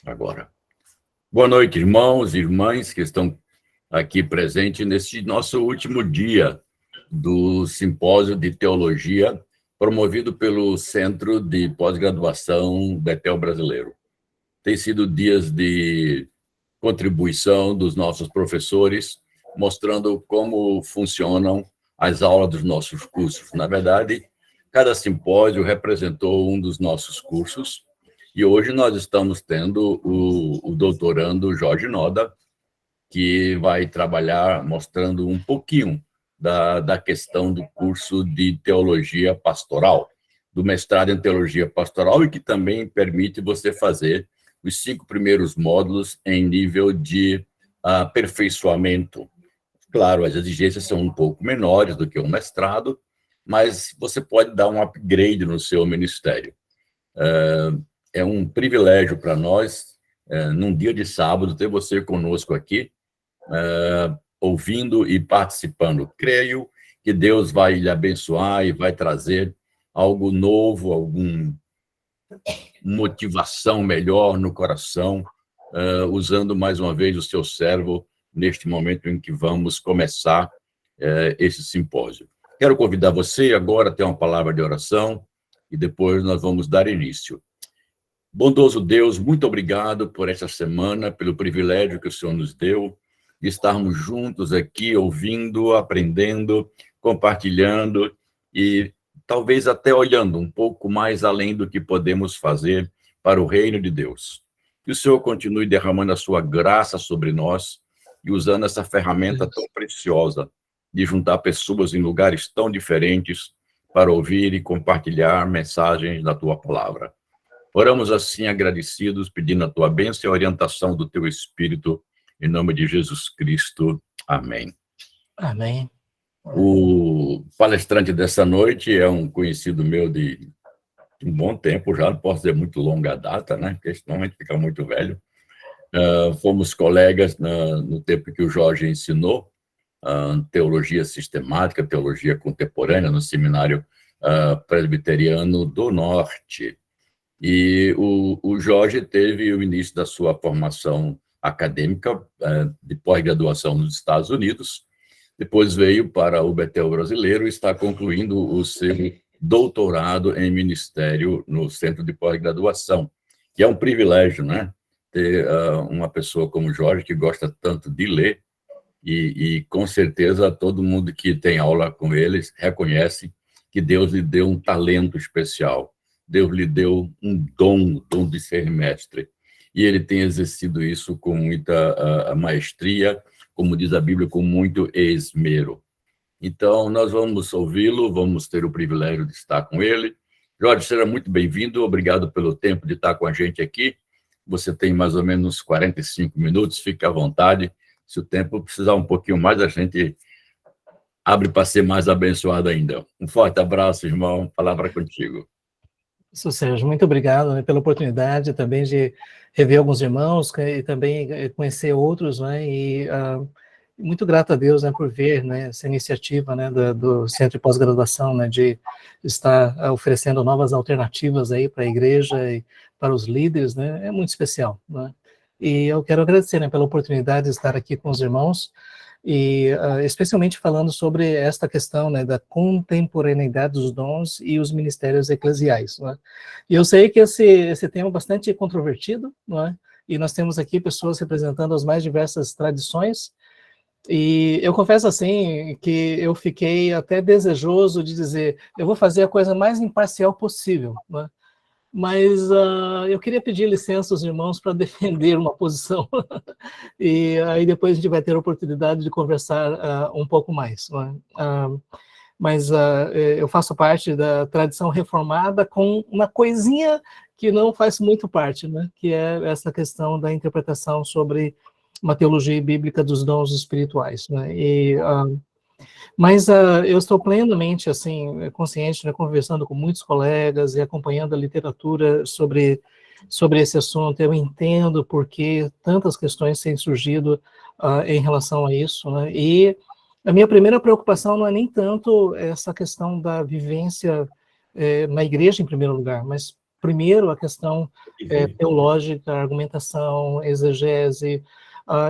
Agora. Boa noite, irmãos e irmãs que estão aqui presentes neste nosso último dia do Simpósio de Teologia, promovido pelo Centro de Pós-Graduação Betel Brasileiro. Tem sido dias de contribuição dos nossos professores, mostrando como funcionam as aulas dos nossos cursos. Na verdade, cada simpósio representou um dos nossos cursos, e hoje nós estamos tendo o doutorando Jorge Noda, que vai trabalhar mostrando um pouquinho da questão do curso de Teologia Pastoral, do mestrado em Teologia Pastoral, e que também permite você fazer os 5 primeiros módulos em nível de aperfeiçoamento. Claro, as exigências são um pouco menores do que um mestrado, mas você pode dar um upgrade no seu ministério. É um privilégio para nós, num dia de sábado, ter você conosco aqui, ouvindo e participando. Creio que Deus vai lhe abençoar e vai trazer algo novo, alguma motivação melhor no coração, usando mais uma vez o seu servo neste momento em que vamos começar esse simpósio. Quero convidar você agora a ter uma palavra de oração e depois nós vamos dar início. Bondoso Deus, muito obrigado por esta semana, pelo privilégio que o Senhor nos deu de estarmos juntos aqui, ouvindo, aprendendo, compartilhando e talvez até olhando um pouco mais além do que podemos fazer para o reino de Deus. Que o Senhor continue derramando a sua graça sobre nós e usando essa ferramenta tão preciosa de juntar pessoas em lugares tão diferentes para ouvir e compartilhar mensagens da tua palavra. Oramos assim agradecidos, pedindo a tua bênção e a orientação do teu Espírito, em nome de Jesus Cristo. Amém. Amém. O palestrante dessa noite é um conhecido meu de um bom tempo já, não posso dizer muito longa data, né? Porque senão a gente fica muito velho. Fomos colegas no tempo que o Jorge ensinou teologia sistemática, teologia contemporânea, no Seminário Presbiteriano do Norte. E o Jorge teve o início da sua formação acadêmica de pós-graduação nos Estados Unidos, depois veio para o Betel Brasileiro e está concluindo o seu doutorado em ministério no Centro de Pós-Graduação, que é um privilégio, né? Ter uma pessoa como o Jorge, que gosta tanto de ler, e com certeza todo mundo que tem aula com eles reconhece que Deus lhe deu um talento especial. Deus lhe deu um dom, o dom de ser mestre. E ele tem exercido isso com muita maestria, como diz a Bíblia, com muito esmero. Então, nós vamos ouvi-lo, vamos ter o privilégio de estar com ele. Jorge, seja muito bem-vindo, obrigado pelo tempo de estar com a gente aqui. Você tem mais ou menos 45 minutos, fique à vontade. Se o tempo precisar um pouquinho mais, a gente abre para ser mais abençoado ainda. Um forte abraço, irmão, palavra contigo. Isso, Sérgio, muito obrigado, né, pela oportunidade também de rever alguns irmãos e também conhecer outros, né, e muito grato a Deus, né, por ver, né, essa iniciativa, né, do Centro de Pós-Graduação, né, de estar oferecendo novas alternativas aí para a igreja e para os líderes, né, é muito especial, né, e eu quero agradecer, né, pela oportunidade de estar aqui com os irmãos, e especialmente falando sobre esta questão, né, da contemporaneidade dos dons e os ministérios eclesiais, né? E eu sei que esse tema é bastante controvertido, né? E nós temos aqui pessoas representando as mais diversas tradições, e eu confesso assim que eu fiquei até desejoso de dizer, eu vou fazer a coisa mais imparcial possível, né? Mas eu queria pedir licença aos irmãos para defender uma posição, e aí depois a gente vai ter a oportunidade de conversar um pouco mais. Né? Mas eu faço parte da tradição reformada com uma coisinha que não faz muito parte, né? Que é essa questão da interpretação sobre uma teologia bíblica dos dons espirituais. Né? Mas eu estou plenamente assim consciente, né, conversando com muitos colegas e acompanhando a literatura sobre esse assunto. Eu entendo por que tantas questões têm surgido em relação a isso, né? E a minha primeira preocupação não é nem tanto essa questão da vivência na igreja, em primeiro lugar, mas primeiro a questão teológica, argumentação, exegese,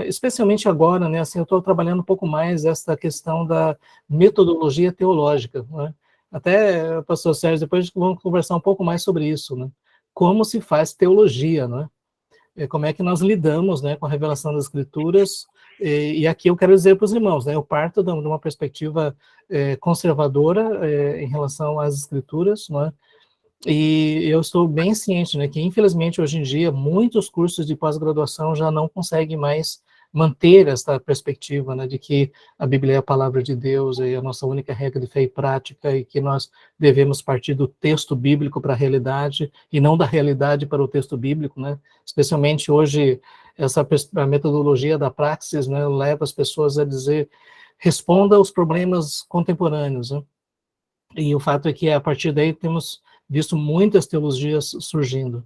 especialmente agora, né, assim, eu estou trabalhando um pouco mais essa questão da metodologia teológica, né? Até, pastor Sérgio, depois vamos conversar um pouco mais sobre isso, né? Como se faz teologia, né? Como é que nós lidamos, né, com a revelação das Escrituras, e aqui eu quero dizer para os irmãos, né, eu parto de uma perspectiva conservadora em relação às Escrituras, né, e eu estou bem ciente, né, que infelizmente hoje em dia muitos cursos de pós-graduação já não conseguem mais manter essa perspectiva, né, de que a Bíblia é a palavra de Deus e a nossa única regra de fé e prática, e que nós devemos partir do texto bíblico para a realidade e não da realidade para o texto bíblico, né? Especialmente hoje a metodologia da praxis, né, leva as pessoas a dizer responda aos problemas contemporâneos, né? E o fato é que a partir daí temos visto muitas teologias surgindo.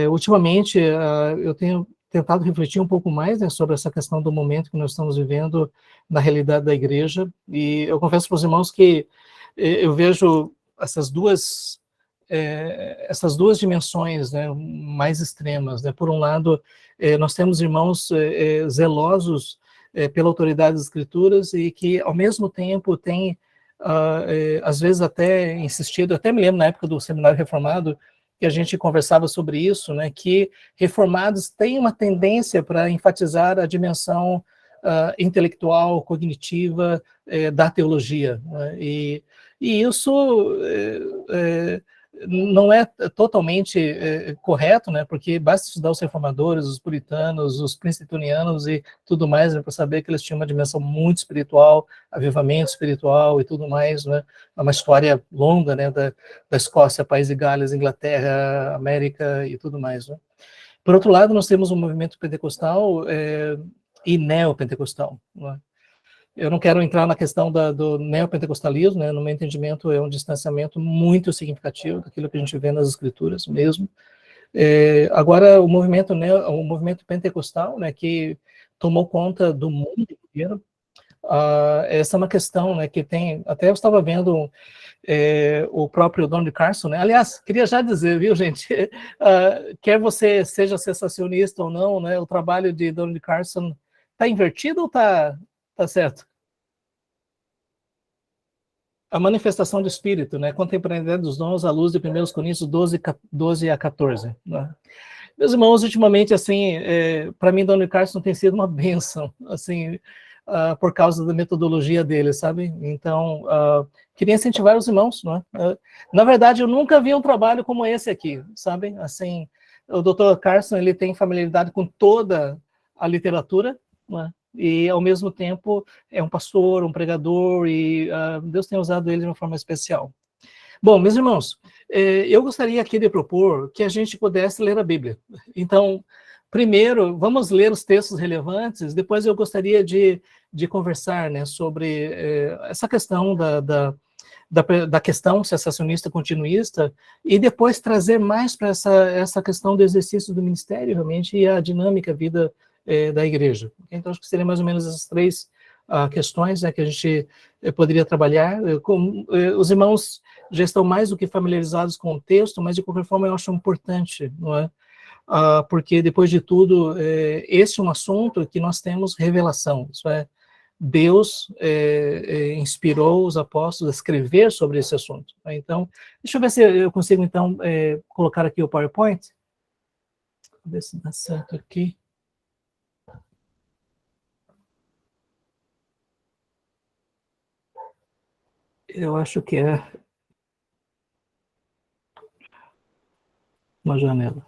Ultimamente, eu tenho tentado refletir um pouco mais, né, sobre essa questão do momento que nós estamos vivendo na realidade da igreja, e eu confesso para os irmãos que eu vejo essas duas dimensões, né, mais extremas, né? Por um lado, nós temos irmãos zelosos pela autoridade das Escrituras e que, ao mesmo tempo, têm, às vezes, até insistido, até me lembro na época do Seminário Reformado, que a gente conversava sobre isso, né, que reformados têm uma tendência para enfatizar a dimensão intelectual, cognitiva da teologia, né, e isso não é totalmente correto, né, porque basta estudar os reformadores, os puritanos, os princetonianos e tudo mais, né, para saber que eles tinham uma dimensão muito espiritual, avivamento espiritual e tudo mais, né, é uma história longa, né, da Escócia, País de Gales, Inglaterra, América e tudo mais, né. Por outro lado, nós temos um movimento pentecostal e neopentecostal, né. Eu não quero entrar na questão do neopentecostalismo, né? No meu entendimento, é um distanciamento muito significativo daquilo que a gente vê nas Escrituras mesmo. Agora, o movimento pentecostal, né, que tomou conta do mundo inteiro, essa é uma questão, né, que tem, até eu estava vendo o próprio Donald Carson, né? Aliás, queria já dizer, viu, gente, quer você seja sensacionista ou não, né, o trabalho de Donald Carson está invertido ou está certo? A manifestação do Espírito, né? Contemporaneidade dos dons à luz de 1 Coríntios 12 a 14. Né? Meus irmãos, ultimamente, assim, para mim, Donald Carson tem sido uma bênção, assim, por causa da metodologia dele, sabe? Então, queria incentivar os irmãos, não é? Na verdade, eu nunca vi um trabalho como esse aqui, sabe? Assim, o Dr. Carson, ele tem familiaridade com toda a literatura, não é? E, ao mesmo tempo, é um pastor, um pregador, e Deus tem usado ele de uma forma especial. Bom, meus irmãos, eu gostaria aqui de propor que a gente pudesse ler a Bíblia. Então, primeiro, vamos ler os textos relevantes, depois eu gostaria de conversar, né, sobre essa questão da questão sensacionista continuista, e depois trazer mais para essa questão do exercício do ministério, realmente, e a dinâmica, a vida da igreja. Então, acho que seriam mais ou menos essas três questões, né, que a gente poderia trabalhar. Os irmãos já estão mais do que familiarizados com o texto, mas, de qualquer forma, eu acho importante, não é? Porque, depois de tudo, esse é um assunto que nós temos revelação, isso é, Deus inspirou os apóstolos a escrever sobre esse assunto. Então, deixa eu ver se eu consigo, então, colocar aqui o PowerPoint. Vou ver se dá certo aqui. Eu acho que é uma janela.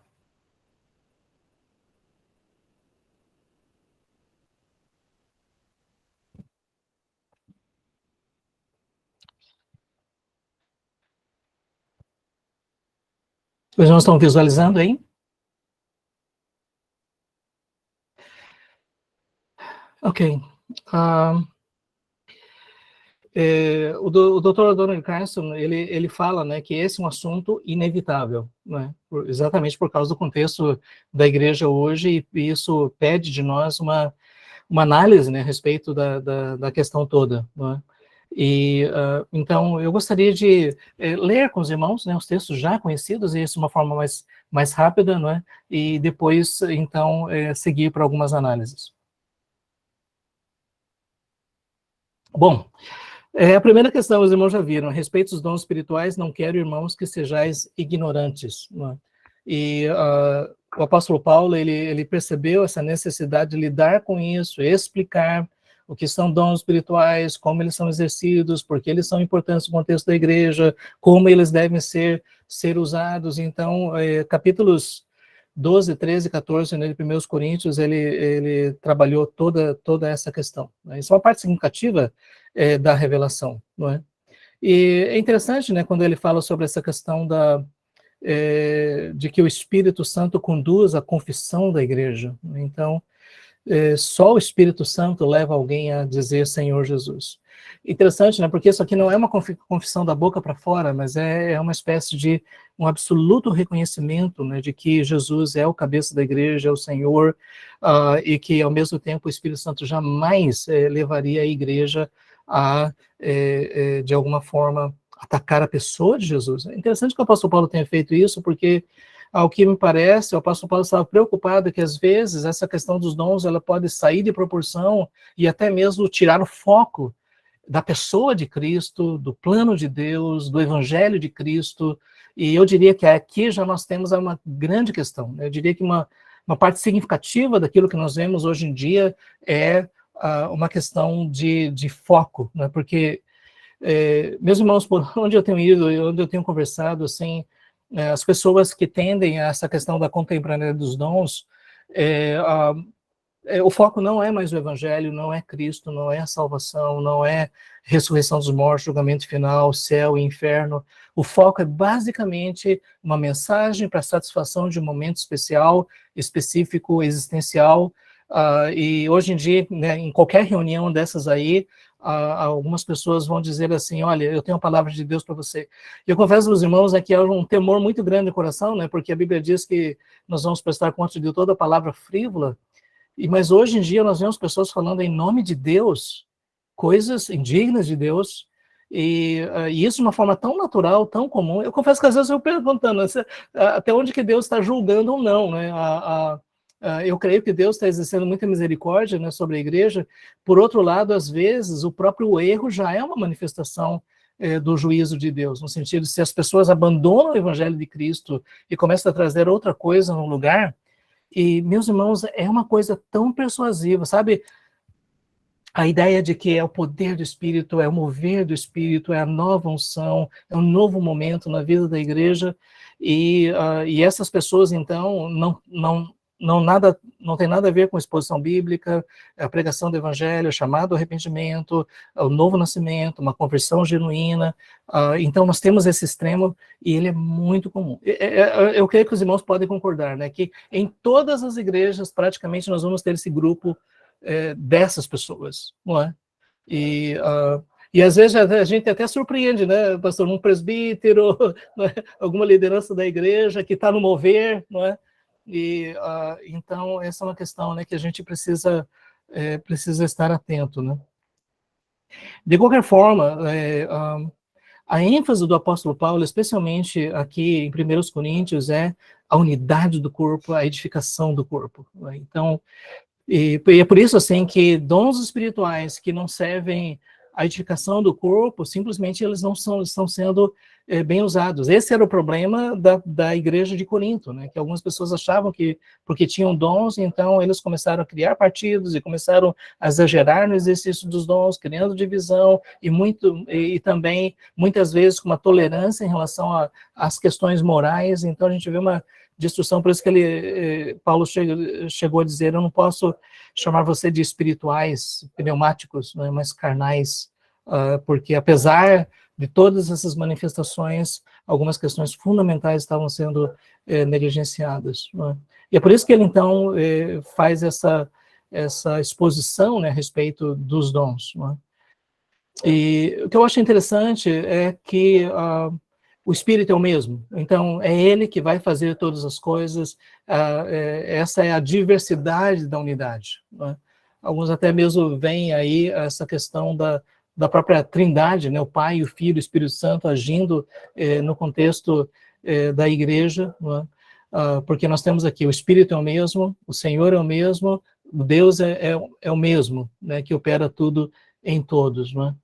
Vocês não estão visualizando aí? Ok. O Dr. Donald Carson, ele fala, né, que esse é um assunto inevitável, né, exatamente por causa do contexto da igreja hoje, e isso pede de nós uma análise, né, a respeito da questão toda, né. E, então, eu gostaria de ler com os irmãos, né, os textos já conhecidos, e isso de uma forma mais rápida, não é? E depois, então, seguir para algumas análises. Bom, a primeira questão, os irmãos já viram, a respeito dos dons espirituais, não quero, irmãos, que sejais ignorantes. Não é? E o apóstolo Paulo, ele percebeu essa necessidade de lidar com isso, explicar o que são dons espirituais, como eles são exercidos, por que eles são importantes no contexto da igreja, como eles devem ser usados. Então, capítulos 12, 13, 14, né, de 1 Coríntios, ele trabalhou toda essa questão. Né? Isso é uma parte significativa da revelação, não é? E é interessante, né, quando ele fala sobre essa questão de que o Espírito Santo conduz a confissão da igreja. Então, só o Espírito Santo leva alguém a dizer Senhor Jesus. Interessante, né? Porque isso aqui não é uma confissão da boca para fora, mas é uma espécie de um absoluto reconhecimento, né, de que Jesus é o cabeça da igreja, é o Senhor, e que, ao mesmo tempo, o Espírito Santo jamais levaria a igreja a, de alguma forma, atacar a pessoa de Jesus. É interessante que o apóstolo Paulo tenha feito isso, porque, ao que me parece, o apóstolo Paulo estava preocupado que, às vezes, essa questão dos dons ela pode sair de proporção e até mesmo tirar o foco da pessoa de Cristo, do plano de Deus, do evangelho de Cristo. E eu diria que aqui já nós temos uma grande questão. Eu diria que uma parte significativa daquilo que nós vemos hoje em dia é uma questão de foco, né? Porque, meus irmãos, por onde eu tenho ido, onde eu tenho conversado, assim, as pessoas que tendem a essa questão da contemporaneidade dos dons, o foco não é mais o evangelho, não é Cristo, não é a salvação, não é ressurreição dos mortos, julgamento final, céu e inferno. O foco é basicamente uma mensagem para satisfação de um momento especial, específico, existencial. E hoje em dia, né, em qualquer reunião dessas aí, algumas pessoas vão dizer assim, olha, eu tenho a palavra de Deus para você. E eu confesso aos irmãos que é um temor muito grande no coração, né, porque a Bíblia diz que nós vamos prestar conta de toda a palavra frívola, mas hoje em dia nós vemos pessoas falando em nome de Deus, coisas indignas de Deus, e isso de uma forma tão natural, tão comum. Eu confesso que às vezes eu perguntando até onde que Deus está julgando ou não, né? Eu creio que Deus está exercendo muita misericórdia, né, sobre a igreja. Por outro lado, às vezes, o próprio erro já é uma manifestação do juízo de Deus, no sentido de se as pessoas abandonam o evangelho de Cristo e começam a trazer outra coisa no lugar. E, meus irmãos, é uma coisa tão persuasiva, sabe? A ideia de que é o poder do Espírito, é o mover do Espírito, é a nova unção, é um novo momento na vida da igreja, e essas pessoas, então, não tem nada a ver com exposição bíblica, a pregação do evangelho, o chamado ao arrependimento, o novo nascimento, uma conversão genuína. Então, nós temos esse extremo, e ele é muito comum. Eu creio que os irmãos podem concordar, né, que em todas as igrejas, praticamente, nós vamos ter esse grupo dessas pessoas, não é? E às vezes a gente até surpreende, né, pastor, um presbítero, né, alguma liderança da igreja que está no mover, não é? E então essa é uma questão, né, que a gente precisa estar atento, né? De qualquer forma, a ênfase do apóstolo Paulo, especialmente aqui em 1 Coríntios, é a unidade do corpo, a edificação do corpo. Né? Então, e é por isso, assim, que dons espirituais que não servem à edificação do corpo, simplesmente eles não estão sendo bem usados. Esse era o problema da igreja de Corinto, né? Que algumas pessoas achavam que, porque tinham dons, então eles começaram a criar partidos e começaram a exagerar no exercício dos dons, criando divisão, e também, muitas vezes, com uma tolerância em relação às questões morais. Então, a gente vê uma destruição, por isso que Paulo chegou a dizer, eu não posso chamar você de espirituais, pneumáticos, né, mas carnais, porque apesar de todas essas manifestações, algumas questões fundamentais estavam sendo negligenciadas. Né? E é por isso que ele, então, faz essa exposição, né, a respeito dos dons. Né? E o que eu acho interessante é que o Espírito é o mesmo, então é ele que vai fazer todas as coisas, essa é a diversidade da unidade. Né? Alguns até mesmo veem aí essa questão da da própria Trindade, né, o Pai, o Filho, o Espírito Santo agindo no contexto da igreja, não é? Porque nós temos aqui o Espírito é o mesmo, o Senhor é o mesmo, o Deus é o mesmo, né, que opera tudo em todos, não é?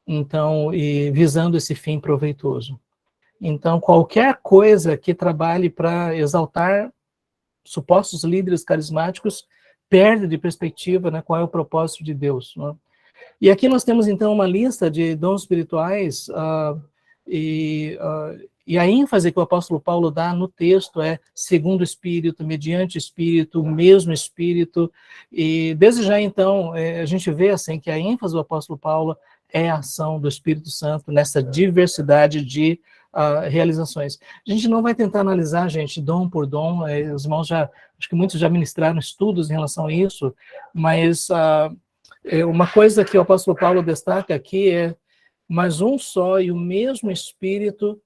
Então, e visando esse fim proveitoso. Então, qualquer coisa que trabalhe para exaltar supostos líderes carismáticos perde de perspectiva, né, qual é o propósito de Deus, não é? E aqui nós temos, então, uma lista de dons espirituais, e a ênfase que o apóstolo Paulo dá no texto é segundo o Espírito, mediante o Espírito, o mesmo Espírito, e desde já, então, a gente vê, assim, que a ênfase do apóstolo Paulo é a ação do Espírito Santo nessa diversidade de realizações. A gente não vai tentar analisar, gente, dom por dom, os irmãos acho que muitos já ministraram estudos em relação a isso, mas uma coisa que o apóstolo Paulo destaca aqui é: mas um só e o mesmo Espírito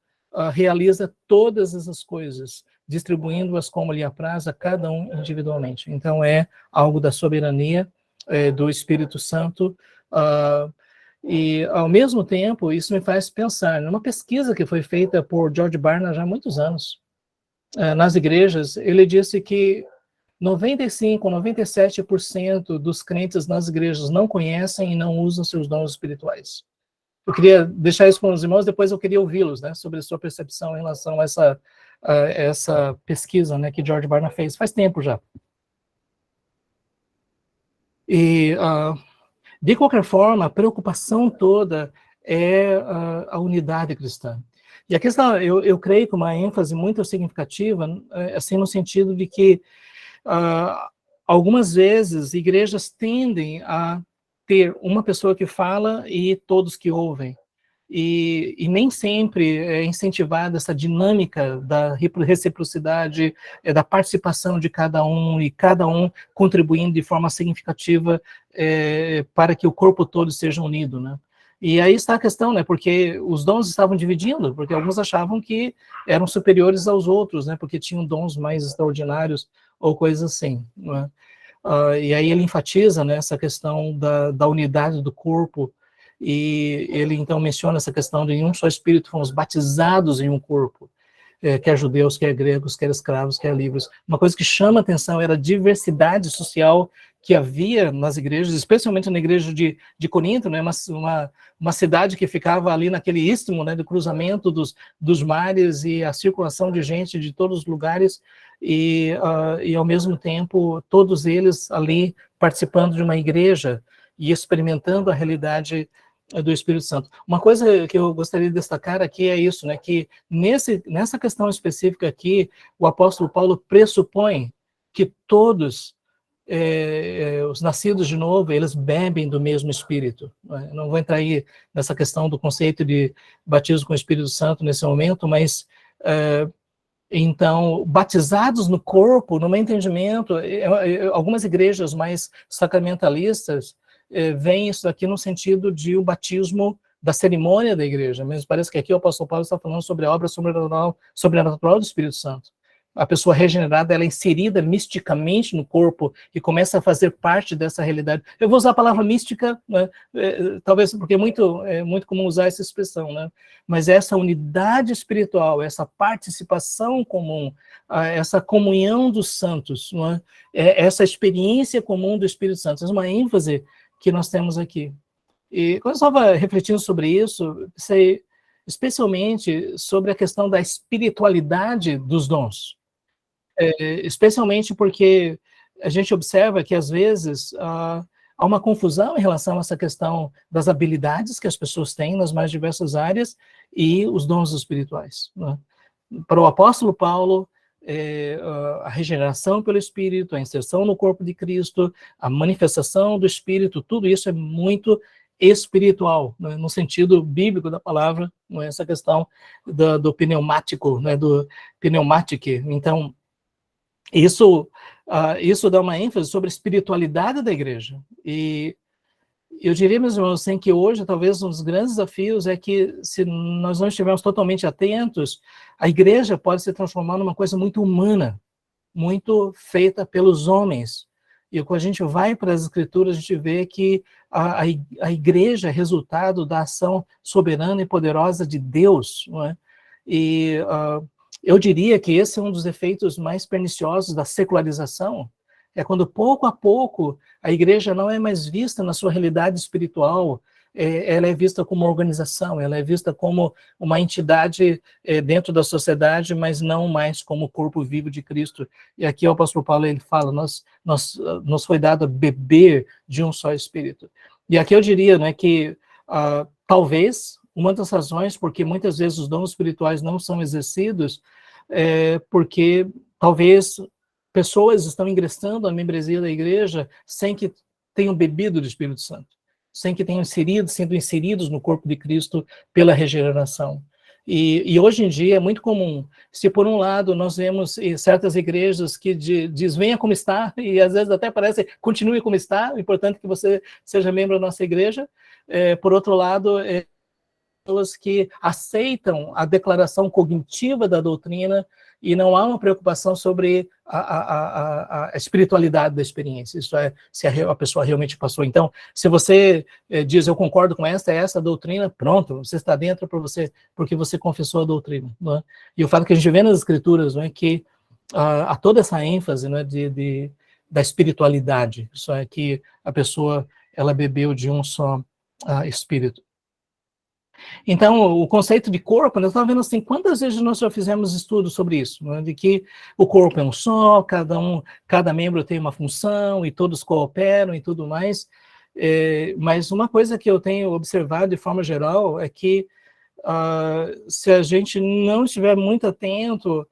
realiza todas essas coisas, distribuindo-as como lhe apraz a cada um individualmente. Então é algo da soberania do Espírito Santo, e ao mesmo tempo isso me faz pensar numa pesquisa que foi feita por George Barna já há muitos anos, nas igrejas. Ele disse que 95%, 97% dos crentes nas igrejas não conhecem e não usam seus dons espirituais. Eu queria deixar isso com os irmãos, depois eu queria ouvi-los, né, sobre a sua percepção em relação a essa pesquisa, né, que George Barna fez faz tempo já. E, de qualquer forma, a preocupação toda é a unidade cristã. E a questão, eu creio que uma ênfase muito significativa, assim, no sentido de que algumas vezes igrejas tendem a ter uma pessoa que fala e todos que ouvem, e nem sempre é incentivada essa dinâmica da reciprocidade, da participação de cada um, e cada um contribuindo de forma significativa para que o corpo todo seja unido, né? E aí está a questão, né? Porque os dons estavam dividindo, porque alguns achavam que eram superiores aos outros, né? Porque tinham dons mais extraordinários ou coisas assim, né? E aí ele enfatiza, né, essa questão da unidade do corpo, e ele então menciona essa questão de em um só Espírito fomos batizados em um corpo, quer judeus, quer gregos, quer escravos, quer livres. Uma coisa que chama atenção era a diversidade social que havia nas igrejas, especialmente na igreja de Corinto, né, uma cidade que ficava ali naquele istmo, né, do cruzamento dos mares, e a circulação de gente de todos os lugares, e ao mesmo tempo todos eles ali participando de uma igreja e experimentando a realidade do Espírito Santo. Uma coisa que eu gostaria de destacar aqui é isso, né, que nessa questão específica aqui, o apóstolo Paulo pressupõe que todos os nascidos de novo, eles bebem do mesmo Espírito. Não vou entrar aí nessa questão do conceito de batismo com o Espírito Santo nesse momento, mas então, batizados no corpo, no meu entendimento, algumas igrejas mais sacramentalistas veem isso aqui no sentido de o batismo da cerimônia da igreja, mas parece que aqui o apóstolo Paulo está falando sobre a obra sobrenatural do Espírito Santo. A pessoa regenerada, ela é inserida misticamente no corpo e começa a fazer parte dessa realidade. Eu vou usar a palavra mística, né, talvez porque é muito comum usar essa expressão, né, mas essa unidade espiritual, essa participação comum, essa comunhão dos santos, né, essa experiência comum do Espírito Santo, é uma ênfase que nós temos aqui. E quando eu estava refletindo sobre isso, pensei especialmente sobre a questão da espiritualidade dos dons. Especialmente porque a gente observa que, às vezes, há uma confusão em relação a essa questão das habilidades que as pessoas têm nas mais diversas áreas e os dons espirituais, né? Para o apóstolo Paulo, a regeneração pelo Espírito, a inserção no corpo de Cristo, a manifestação do Espírito, tudo isso é muito espiritual, né, no sentido bíblico da palavra, não é essa questão do pneumático, né, do pneumatique. Então, isso dá uma ênfase sobre a espiritualidade da igreja. E eu diria, meus irmãos, assim, que hoje, talvez, um dos grandes desafios é que, se nós não estivermos totalmente atentos, a igreja pode se transformar numa coisa muito humana, muito feita pelos homens, E quando a gente vai para as Escrituras, a gente vê que a igreja é resultado da ação soberana e poderosa de Deus, não é? E eu diria que esse é um dos efeitos mais perniciosos da secularização, é quando pouco a pouco a igreja não é mais vista na sua realidade espiritual, ela é vista como uma organização, ela é vista como uma entidade dentro da sociedade, mas não mais como o corpo vivo de Cristo. E aqui o apóstolo Paulo ele fala, nos foi dado a beber de um só Espírito. E aqui eu diria, né, que talvez uma das razões porque muitas vezes os dons espirituais não são exercidos é porque talvez pessoas estão ingressando na membresia da igreja sem que tenham bebido do Espírito Santo, sem que tenham sido inseridos no corpo de Cristo pela regeneração. E hoje em dia é muito comum, se por um lado nós vemos certas igrejas que diz venha como está, e às vezes até parece continue como está, o importante é que você seja membro da nossa igreja, por outro lado, pessoas que aceitam a declaração cognitiva da doutrina e não há uma preocupação sobre a espiritualidade da experiência, isso é, se a pessoa realmente passou. Então, se você diz, eu concordo com essa doutrina, pronto, você está dentro porque você confessou a doutrina. Não é? E o fato que a gente vê nas Escrituras, não é, que há toda essa ênfase, não é, da espiritualidade, isso é, que a pessoa ela bebeu de um só Espírito. Então, o conceito de corpo, eu estava vendo assim, quantas vezes nós já fizemos estudos sobre isso, né? De que o corpo é um só, cada membro tem uma função e todos cooperam e tudo mais. Mas uma coisa que eu tenho observado de forma geral é que se a gente não estiver muito atento,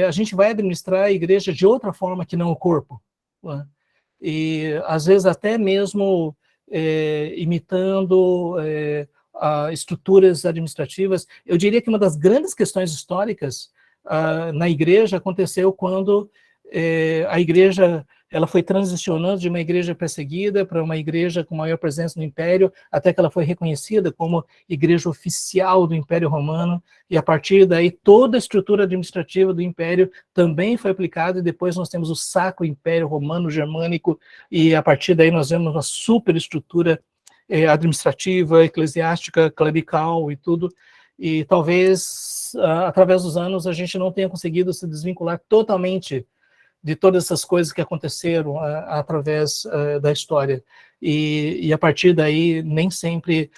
a gente vai administrar a igreja de outra forma que não o corpo, né? E às vezes até mesmo imitando estruturas administrativas. Eu diria que uma das grandes questões históricas na igreja aconteceu quando a igreja ela foi transicionando de uma igreja perseguida para uma igreja com maior presença no Império, até que ela foi reconhecida como igreja oficial do Império Romano, e a partir daí toda a estrutura administrativa do Império também foi aplicada, e depois nós temos o Sacro Império Romano Germânico, e a partir daí nós vemos uma superestrutura administrativa, eclesiástica, clerical e tudo, e talvez através dos anos a gente não tenha conseguido se desvincular totalmente de todas essas coisas que aconteceram através da história, e a partir daí nem sempre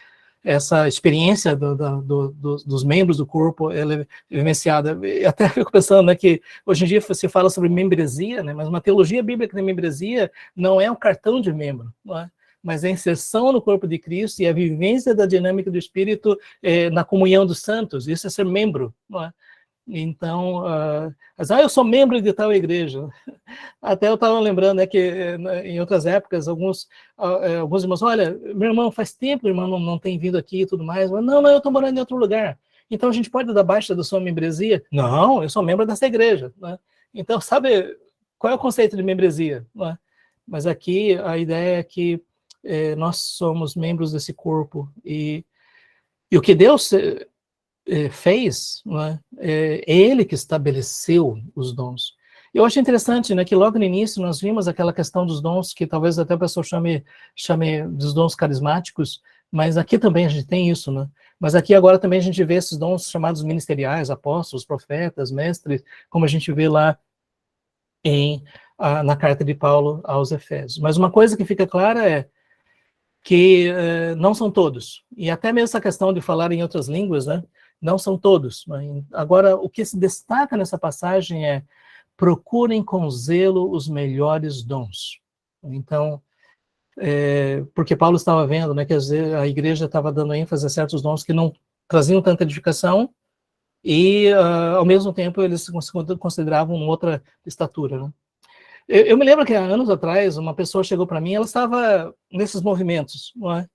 essa experiência dos membros do corpo ela é vivenciada. E até fico pensando, né, que hoje em dia se fala sobre membresia, né, mas uma teologia bíblica de membresia não é um cartão de membro, não é? Mas a inserção no corpo de Cristo e a vivência da dinâmica do Espírito na comunhão dos santos, isso é ser membro, não é? Então, eu sou membro de tal igreja. Até eu estava lembrando, né, que em outras épocas, alguns irmãos, olha, meu irmão, faz tempo, o irmão não tem vindo aqui e tudo mais. Mas, não, eu estou morando em outro lugar. Então, a gente pode dar baixa da sua membresia? Não, eu sou membro dessa igreja, né? Então, sabe, qual é o conceito de membresia? Né? Mas aqui a ideia é que nós somos membros desse corpo, e o que Deus fez, né, é ele que estabeleceu os dons. Eu acho interessante, né, que logo no início nós vimos aquela questão dos dons, que talvez até a pessoa chame dos dons carismáticos, mas aqui também a gente tem isso, né? Mas aqui agora também a gente vê esses dons chamados ministeriais, apóstolos, profetas, mestres, como a gente vê lá na carta de Paulo aos Efésios. Mas uma coisa que fica clara é que não são todos, e até mesmo essa questão de falar em outras línguas, né, não são todos. Agora, o que se destaca nessa passagem é: procurem com zelo os melhores dons. Então, porque Paulo estava vendo, né, que a igreja estava dando ênfase a certos dons que não traziam tanta edificação, e ao mesmo tempo eles se consideravam outra estatura, né? Eu me lembro que há anos atrás uma pessoa chegou para mim, ela estava nesses movimentos, não é?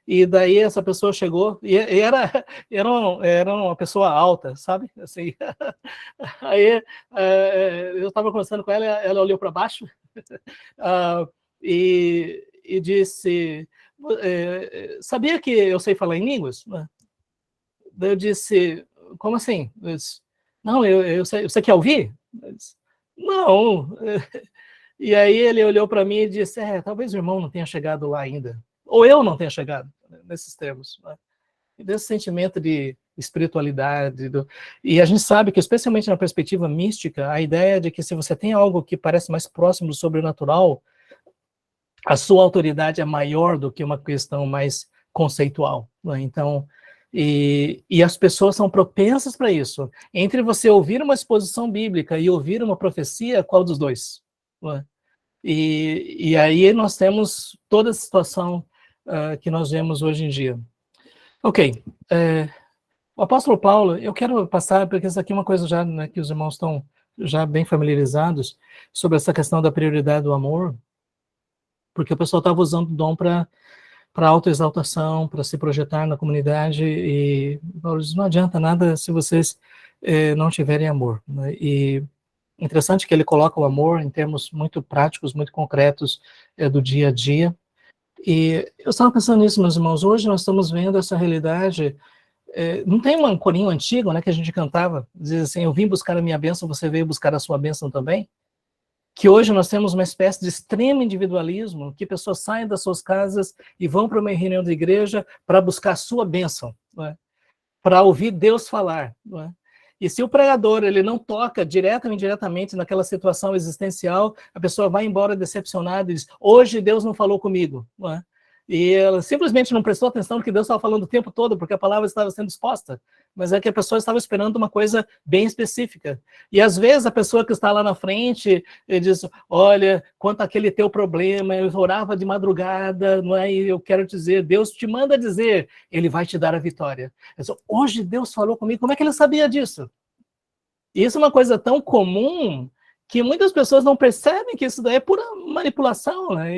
E daí essa pessoa chegou, e era uma pessoa alta, sabe? Assim, aí eu estava conversando com ela, ela olhou para baixo e disse, sabia que eu sei falar em línguas? Daí eu disse, como assim? Eu disse, não, eu sei, você quer ouvir? Eu disse, não. E aí ele olhou para mim e disse, talvez o irmão não tenha chegado lá ainda, ou eu não tenha chegado, nesses termos, né? E desse sentimento de espiritualidade, e a gente sabe que, especialmente na perspectiva mística, a ideia de que se você tem algo que parece mais próximo do sobrenatural, a sua autoridade é maior do que uma questão mais conceitual, né? Então, e as pessoas são propensas para isso. Entre você ouvir uma exposição bíblica e ouvir uma profecia, qual dos dois? Né? E aí nós temos toda a situação que nós vemos hoje em dia. Ok. O apóstolo Paulo, eu quero passar, porque isso aqui é uma coisa já, né, que os irmãos estão já bem familiarizados, sobre essa questão da prioridade do amor, porque o pessoal estava usando o dom para autoexaltação, para se projetar na comunidade, e Paulo diz, não adianta nada se vocês não tiverem amor, né? E interessante que ele coloca o amor em termos muito práticos, muito concretos do dia a dia. E eu estava pensando nisso, meus irmãos, hoje nós estamos vendo essa realidade. Não tem um corinho antigo, né, que a gente cantava, diz assim, eu vim buscar a minha bênção, você veio buscar a sua bênção também? Que hoje nós temos uma espécie de extremo individualismo, que pessoas saem das suas casas e vão para uma reunião da igreja para buscar a sua bênção, né? Para ouvir Deus falar, né? E se o pregador ele não toca direta ou indiretamente naquela situação existencial, a pessoa vai embora decepcionada e diz, hoje Deus não falou comigo, né? E ela simplesmente não prestou atenção no que Deus estava falando o tempo todo, porque a palavra estava sendo exposta, mas é que a pessoa estava esperando uma coisa bem específica. E às vezes a pessoa que está lá na frente diz, olha, quanto àquele teu problema, eu orava de madrugada, não é? E eu quero dizer, Deus te manda dizer, ele vai te dar a vitória. Digo, hoje Deus falou comigo, como é que ele sabia disso? E isso é uma coisa tão comum que muitas pessoas não percebem que isso daí é pura manipulação, né?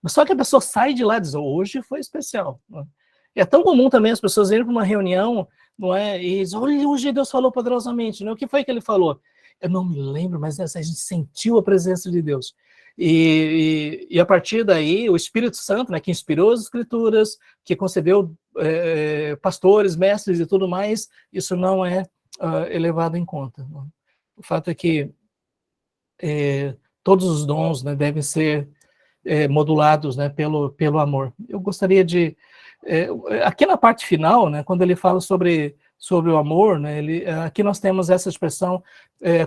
Só que a pessoa sai de lá e diz, hoje foi especial, né? É tão comum também as pessoas irem para uma reunião, não é? E dizem, olha, hoje Deus falou poderosamente, né? O que foi que ele falou? Eu não me lembro, mas a gente sentiu a presença de Deus. E a partir daí, o Espírito Santo, né, que inspirou as Escrituras, que concedeu pastores, mestres e tudo mais, isso não é levado em conta, né? O fato é que todos os dons, né, devem ser modulados, né, pelo amor. Eu gostaria de... aqui na parte final, né, quando ele fala sobre o amor, né, aqui nós temos essa expressão,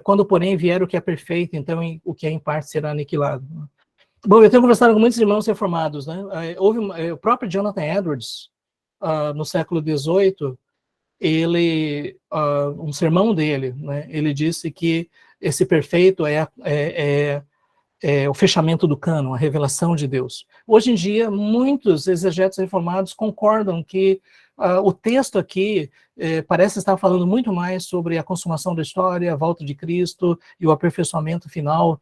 quando porém vier o que é perfeito, então o que é em parte será aniquilado. Bom, eu tenho conversado com muitos irmãos reformados, né, houve o próprio Jonathan Edwards, no século XVIII, um sermão dele, né, ele disse que esse perfeito é o fechamento do cânon, a revelação de Deus. Hoje em dia, muitos exegetas reformados concordam que o texto aqui parece estar falando muito mais sobre a consumação da história, a volta de Cristo e o aperfeiçoamento final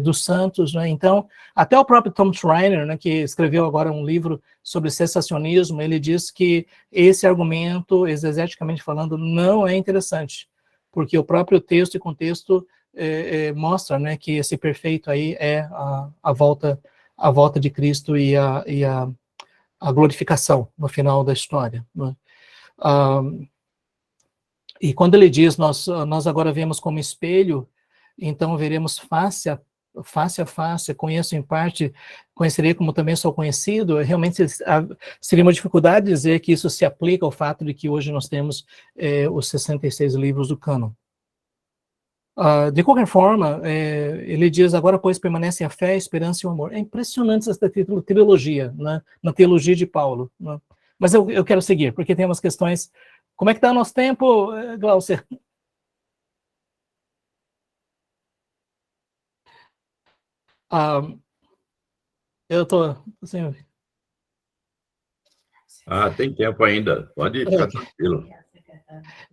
dos santos, né? Então, até o próprio Tom Schreiner, né, que escreveu agora um livro sobre cessacionismo, ele diz que esse argumento, exegeticamente falando, não é interessante, porque o próprio texto e contexto mostra, né, que esse perfeito aí é a volta de Cristo e a glorificação no final da história, né? E quando ele diz, nós agora vemos como espelho, então veremos face a face, conheço em parte, conhecerei como também sou conhecido, realmente seria uma dificuldade dizer que isso se aplica ao fato de que hoje nós temos os 66 livros do cânon. De qualquer forma, ele diz, agora, pois, permanecem a fé, a esperança e o amor. É impressionante essa trilogia, né, na teologia de Paulo, né? Mas eu quero seguir, porque tem umas questões... Como é que está o nosso tempo, Glaucia? Eu estou... Assim, tem tempo ainda, pode ficar tranquilo.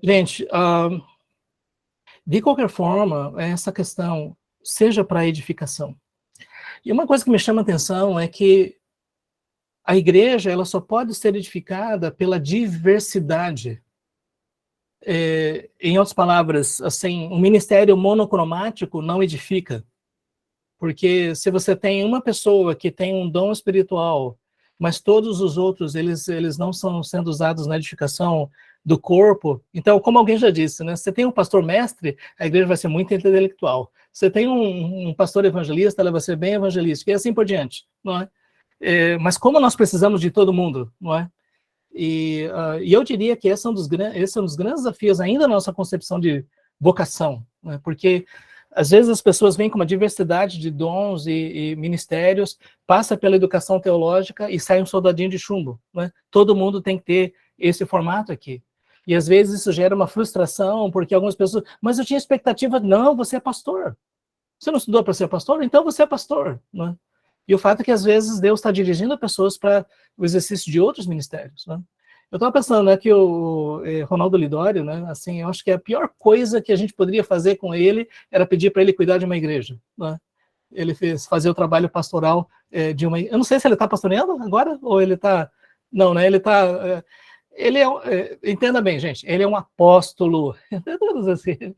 Gente, de qualquer forma, essa questão seja para edificação. E uma coisa que me chama a atenção é que a igreja ela só pode ser edificada pela diversidade. Em outras palavras, assim, um ministério monocromático não edifica. Porque se você tem uma pessoa que tem um dom espiritual, mas todos os outros, eles não estão sendo usados na edificação do corpo, então, como alguém já disse, né, você tem um pastor mestre, a igreja vai ser muito intelectual. Você tem um pastor evangelista, ela vai ser bem evangelística, e assim por diante, não é? Mas como nós precisamos de todo mundo, não é? E eu diria que esse é um dos grandes desafios ainda na nossa concepção de vocação, né? Porque às vezes as pessoas vêm com uma diversidade de dons e ministérios, passa pela educação teológica e sai um soldadinho de chumbo, né? Todo mundo tem que ter esse formato aqui. E às vezes isso gera uma frustração, porque algumas pessoas, mas eu tinha expectativa, não, você é pastor. Você não estudou para ser pastor? Então você é pastor, né? E o fato é que às vezes Deus está dirigindo pessoas para o exercício de outros ministérios, né? Eu estava pensando, né, que o Ronaldo Lidório, né, assim, eu acho que a pior coisa que a gente poderia fazer com ele era pedir para ele cuidar de uma igreja, né? Ele fazer o trabalho pastoral de uma... Eu não sei se ele está pastoreando agora, ou ele está... Não, né, ele está... ele entenda bem, gente, ele é um apóstolo, assim,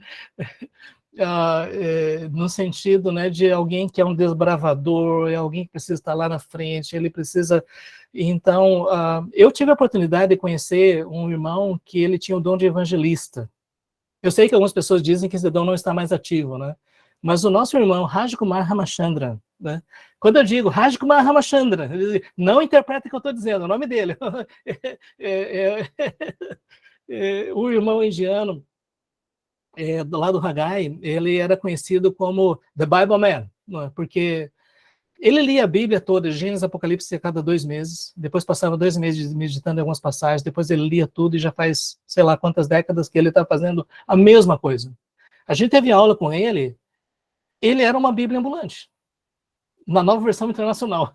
no sentido, né, de alguém que é um desbravador, é alguém que precisa estar lá na frente, ele precisa... Então, eu tive a oportunidade de conhecer um irmão que ele tinha o dom de evangelista. Eu sei que algumas pessoas dizem que esse dom não está mais ativo, né? Mas o nosso irmão, Raj Kumar Ramachandran, né? Quando eu digo Raj Kumar Ramachandran, não interpreta o que eu estou dizendo, é o nome dele. O irmão indiano, lá do Haggai, ele era conhecido como The Bible Man, não é? Porque ele lia a Bíblia toda, Gênesis, Apocalipse, a cada 2 meses, depois passava 2 meses meditando em algumas passagens, depois ele lia tudo e já faz, sei lá quantas décadas que ele está fazendo a mesma coisa. A gente teve aula com ele, ele era uma Bíblia ambulante, na Nova Versão Internacional.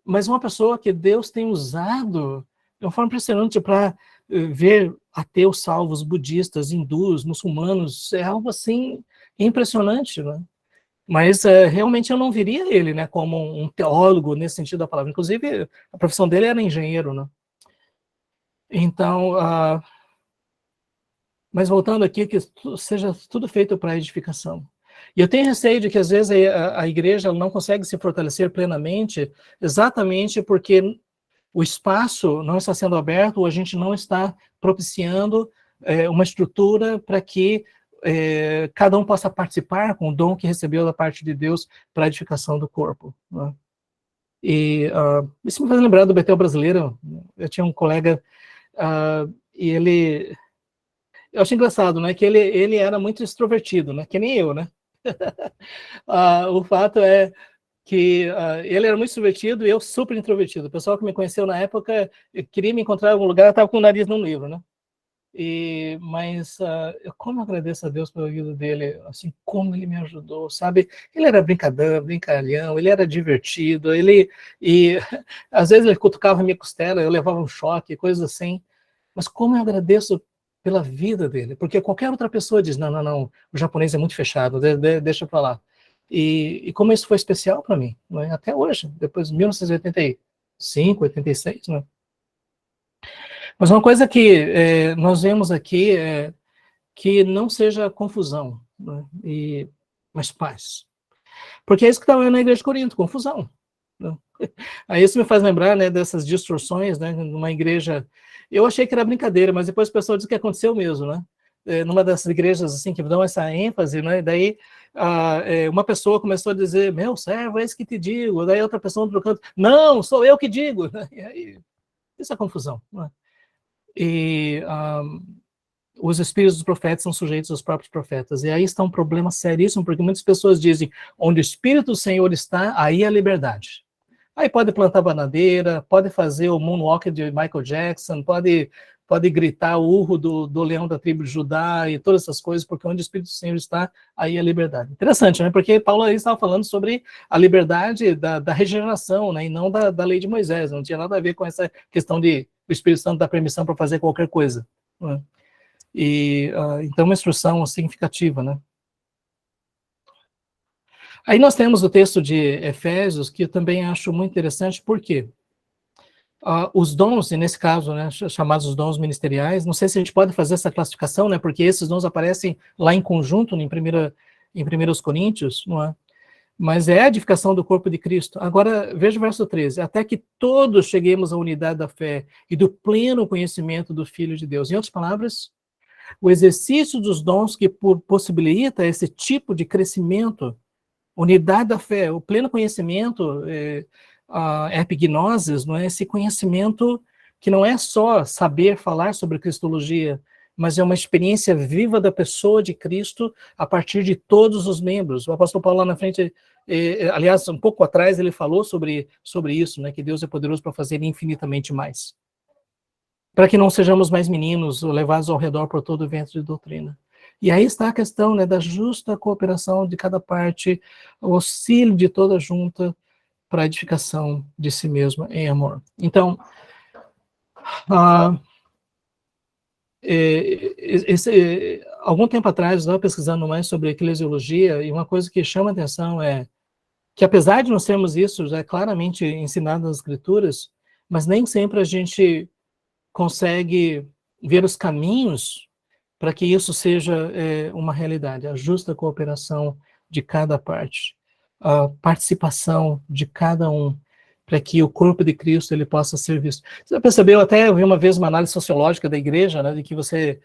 Mas uma pessoa que Deus tem usado de uma forma impressionante para ver ateus salvos, budistas, hindus, muçulmanos, é algo assim impressionante, né? Mas realmente eu não viria ele, né, como um teólogo nesse sentido da palavra. Inclusive, a profissão dele era engenheiro, né? Então, mas voltando aqui, que seja tudo feito para edificação. E eu tenho receio de que, às vezes, a igreja não consegue se fortalecer plenamente, exatamente porque o espaço não está sendo aberto, ou a gente não está propiciando uma estrutura para que cada um possa participar com o dom que recebeu da parte de Deus para a edificação do corpo, né? E isso me faz lembrar do Betel Brasileiro. Eu tinha um colega, e ele... Eu achei engraçado, né, que ele era muito extrovertido, né, que nem eu, né? O fato é que ele era muito extrovertido e eu super introvertido. O pessoal que me conheceu na época queria me encontrar em algum lugar, eu estava com o nariz num livro, né? Mas eu como agradeço a Deus pela vida dele, assim, como ele me ajudou, sabe? Ele era brincalhão, ele era divertido, e às vezes ele cutucava a minha costela, eu levava um choque, coisas assim. Mas como eu agradeço pela vida dele, porque qualquer outra pessoa diz, não, o japonês é muito fechado, deixa para lá. E como isso foi especial para mim, né? Até hoje, depois de 1985, 86, né? Mas uma coisa que nós vemos aqui é que não seja confusão, né? Mas paz. Porque é isso que estava na igreja de Corinto, confusão, né? Aí isso me faz lembrar, né, dessas distorções, né, numa igreja... Eu achei que era brincadeira, mas depois o pessoal disse que aconteceu mesmo, né? Numa dessas igrejas assim que dão essa ênfase, né? Daí uma pessoa começou a dizer, meu servo, é isso que te digo. Daí outra pessoa no outro canto, não, sou eu que digo. E aí, isso é confusão, né? E os espíritos dos profetas são sujeitos aos próprios profetas. E aí está um problema seríssimo, porque muitas pessoas dizem, onde o Espírito do Senhor está, aí é a liberdade. Aí pode plantar bananeira, pode fazer o moonwalk de Michael Jackson, pode gritar o urro do leão da tribo de Judá e todas essas coisas, porque onde o Espírito do Senhor está, aí é a liberdade. Interessante, né? Porque Paulo aí estava falando sobre a liberdade da regeneração, né? E não da lei de Moisés. Não tinha nada a ver com essa questão de o Espírito Santo dar permissão para fazer qualquer coisa, né? Então, uma instrução significativa, né? Aí nós temos o texto de Efésios, que eu também acho muito interessante, porque os dons, e nesse caso, né, chamados dons ministeriais, não sei se a gente pode fazer essa classificação, né, porque esses dons aparecem lá em conjunto, em 1 Coríntios, não é? Mas é a edificação do corpo de Cristo. Agora, veja o verso 13. Até que todos cheguemos à unidade da fé e do pleno conhecimento do Filho de Deus. Em outras palavras, O exercício dos dons que possibilita esse tipo de crescimento, unidade da fé, o pleno conhecimento, a epignosis, não é? Esse conhecimento que não é só saber falar sobre cristologia, mas é uma experiência viva da pessoa de Cristo a partir de todos os membros. O apóstolo Paulo lá na frente, aliás, um pouco atrás, ele falou sobre isso, né, que Deus é poderoso para fazer infinitamente mais. Para que não sejamos mais meninos levados ao redor por todo o vento de doutrina. E aí está a questão, né, da justa cooperação de cada parte, o auxílio de toda junta para a edificação de si mesma em amor. Então, algum tempo atrás, eu estava pesquisando mais sobre eclesiologia, e uma coisa que chama a atenção é que, apesar de nós termos isso já claramente ensinado nas Escrituras, mas nem sempre a gente consegue ver os caminhos para que isso seja uma realidade, a justa cooperação de cada parte, a participação de cada um, para que o corpo de Cristo ele possa ser visto. Você já percebeu, até eu vi uma vez uma análise sociológica da igreja, né, de que você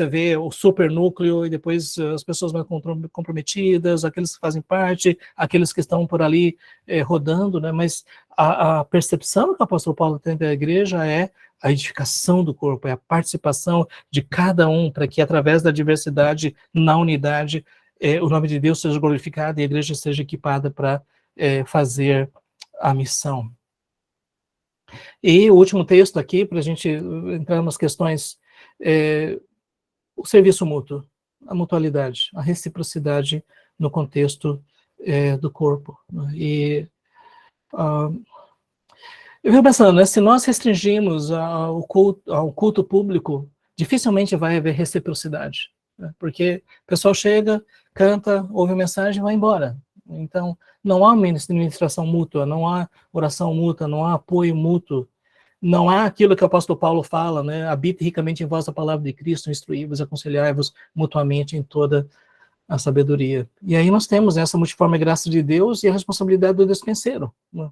vê o supernúcleo e depois as pessoas mais comprometidas, aqueles que fazem parte, aqueles que estão por ali rodando, né, mas a percepção que o apóstolo Paulo tem da igreja é a edificação do corpo, é a participação de cada um, para que através da diversidade, na unidade, o nome de Deus seja glorificado e a igreja seja equipada para fazer a missão. E o último texto aqui, para a gente entrar nas questões, o serviço mútuo, a mutualidade, a reciprocidade no contexto do corpo. E eu fico pensando, né, se nós restringimos ao culto público, dificilmente vai haver reciprocidade, né, porque o pessoal chega, canta, ouve a mensagem e vai embora. Então, não há ministração mútua, não há oração mútua, não há apoio mútuo, não há aquilo que o apóstolo Paulo fala, né? Habite ricamente em vós a palavra de Cristo, instruí-vos, aconselhai-vos mutuamente em toda a sabedoria. E aí nós temos essa multiforme graça de Deus e a responsabilidade do despenseiro, né?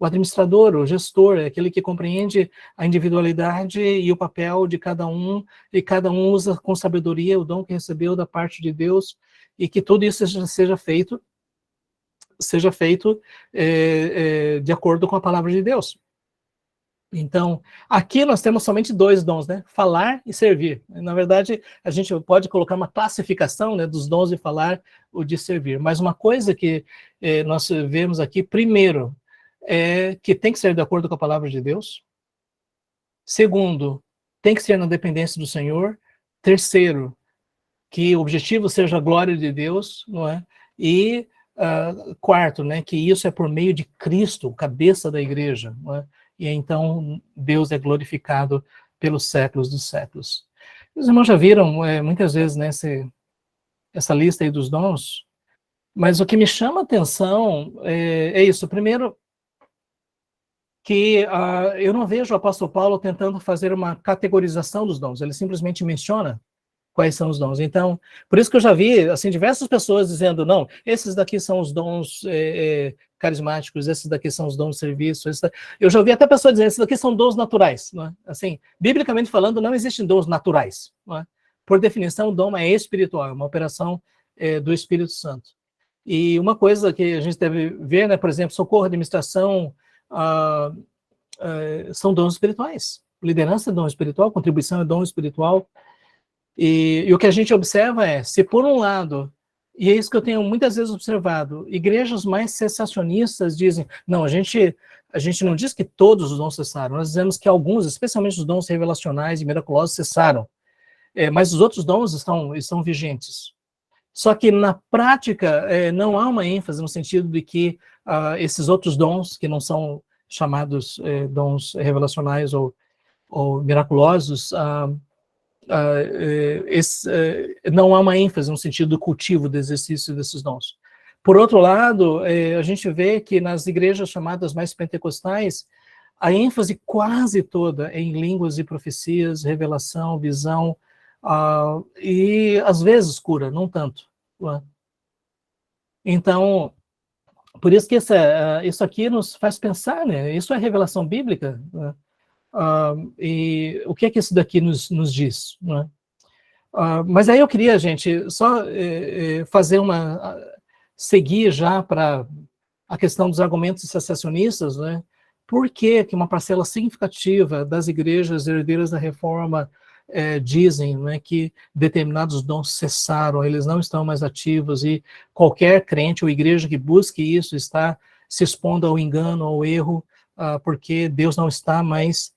O administrador, o gestor, é aquele que compreende a individualidade e o papel de cada um, e cada um usa com sabedoria o dom que recebeu da parte de Deus, e que tudo isso seja feito de acordo com a palavra de Deus. Então, aqui nós temos somente dois dons, né? Falar e servir. Na verdade, a gente pode colocar uma classificação, né, dos dons de falar ou de servir. Mas uma coisa que nós vemos aqui, primeiro, é que tem que ser de acordo com a palavra de Deus. Segundo, tem que ser na dependência do Senhor. Terceiro, que o objetivo seja a glória de Deus, não é? E quarto, né, que isso é por meio de Cristo, cabeça da igreja, não é? E então Deus é glorificado pelos séculos dos séculos. Os irmãos já viram muitas vezes, né, essa lista aí dos dons, mas o que me chama a atenção é isso. Primeiro, que eu não vejo o apóstolo Paulo tentando fazer uma categorização dos dons, ele simplesmente menciona quais são os dons. Então, por isso que eu já vi assim, diversas pessoas dizendo, não, esses daqui são os dons carismáticos, esses daqui são os dons de serviço. Eu já ouvi até pessoas dizendo, esses daqui são dons naturais. Não é? Assim, biblicamente falando, não existem dons naturais. Não é? Por definição, o dom é espiritual, é uma operação do Espírito Santo. E uma coisa que a gente deve ver, né, por exemplo, socorro, administração, são dons espirituais. Liderança é dom espiritual, contribuição é dom espiritual. E o que a gente observa é, se por um lado, e é isso que eu tenho muitas vezes observado, igrejas mais cessacionistas dizem, não, a gente não diz que todos os dons cessaram, nós dizemos que alguns, especialmente os dons revelacionais e miraculosos, cessaram, mas os outros dons estão vigentes. Só que na prática não há uma ênfase no sentido de que esses outros dons, que não são chamados dons revelacionais ou miraculosos, não há uma ênfase no sentido do cultivo, do exercício desses dons. Por outro lado, a gente vê que nas igrejas chamadas mais pentecostais, a ênfase quase toda é em línguas e profecias, revelação, visão, e às vezes cura, não tanto. Então, por isso que isso aqui nos faz pensar, né? Isso é revelação bíblica, né? E o que é que isso daqui nos diz? Né? Mas aí eu queria, gente, só fazer seguir já para a questão dos argumentos secessionistas, né? Por que uma parcela significativa das igrejas herdeiras da Reforma dizem, né, que determinados dons cessaram, eles não estão mais ativos, e qualquer crente ou igreja que busque isso está se expondo ao engano, ao erro, porque Deus não está mais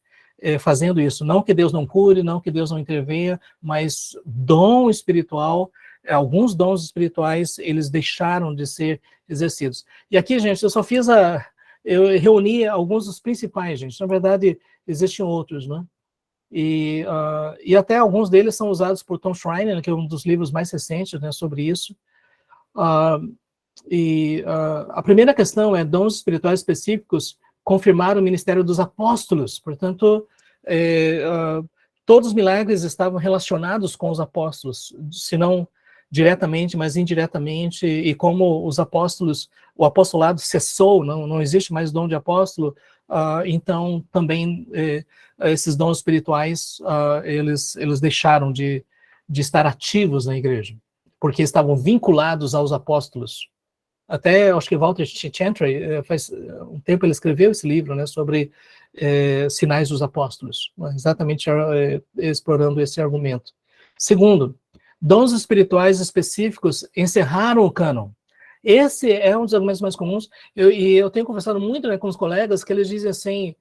fazendo isso. Não que Deus não cure, não que Deus não intervenha, mas dom espiritual, alguns dons espirituais, eles deixaram de ser exercidos. E aqui, gente, eu reuni alguns dos principais, gente. Na verdade, existem outros, né? E até alguns deles são usados por Tom Schreiner, que é um dos livros mais recentes, né, sobre isso. A primeira questão é: dons espirituais específicos confirmaram o ministério dos apóstolos. Portanto, todos os milagres estavam relacionados com os apóstolos, se não diretamente, mas indiretamente, e como os apóstolos, o apostolado cessou, não existe mais dom de apóstolo, então também esses dons espirituais, eles deixaram de estar ativos na igreja, porque estavam vinculados aos apóstolos. Até, acho que Walter Chantry, faz um tempo ele escreveu esse livro, né, sobre sinais dos apóstolos, exatamente explorando esse argumento. Segundo, dons espirituais específicos encerraram o cânon. Esse é um dos argumentos mais comuns, e eu tenho conversado muito, né, com os colegas, que eles dizem assim: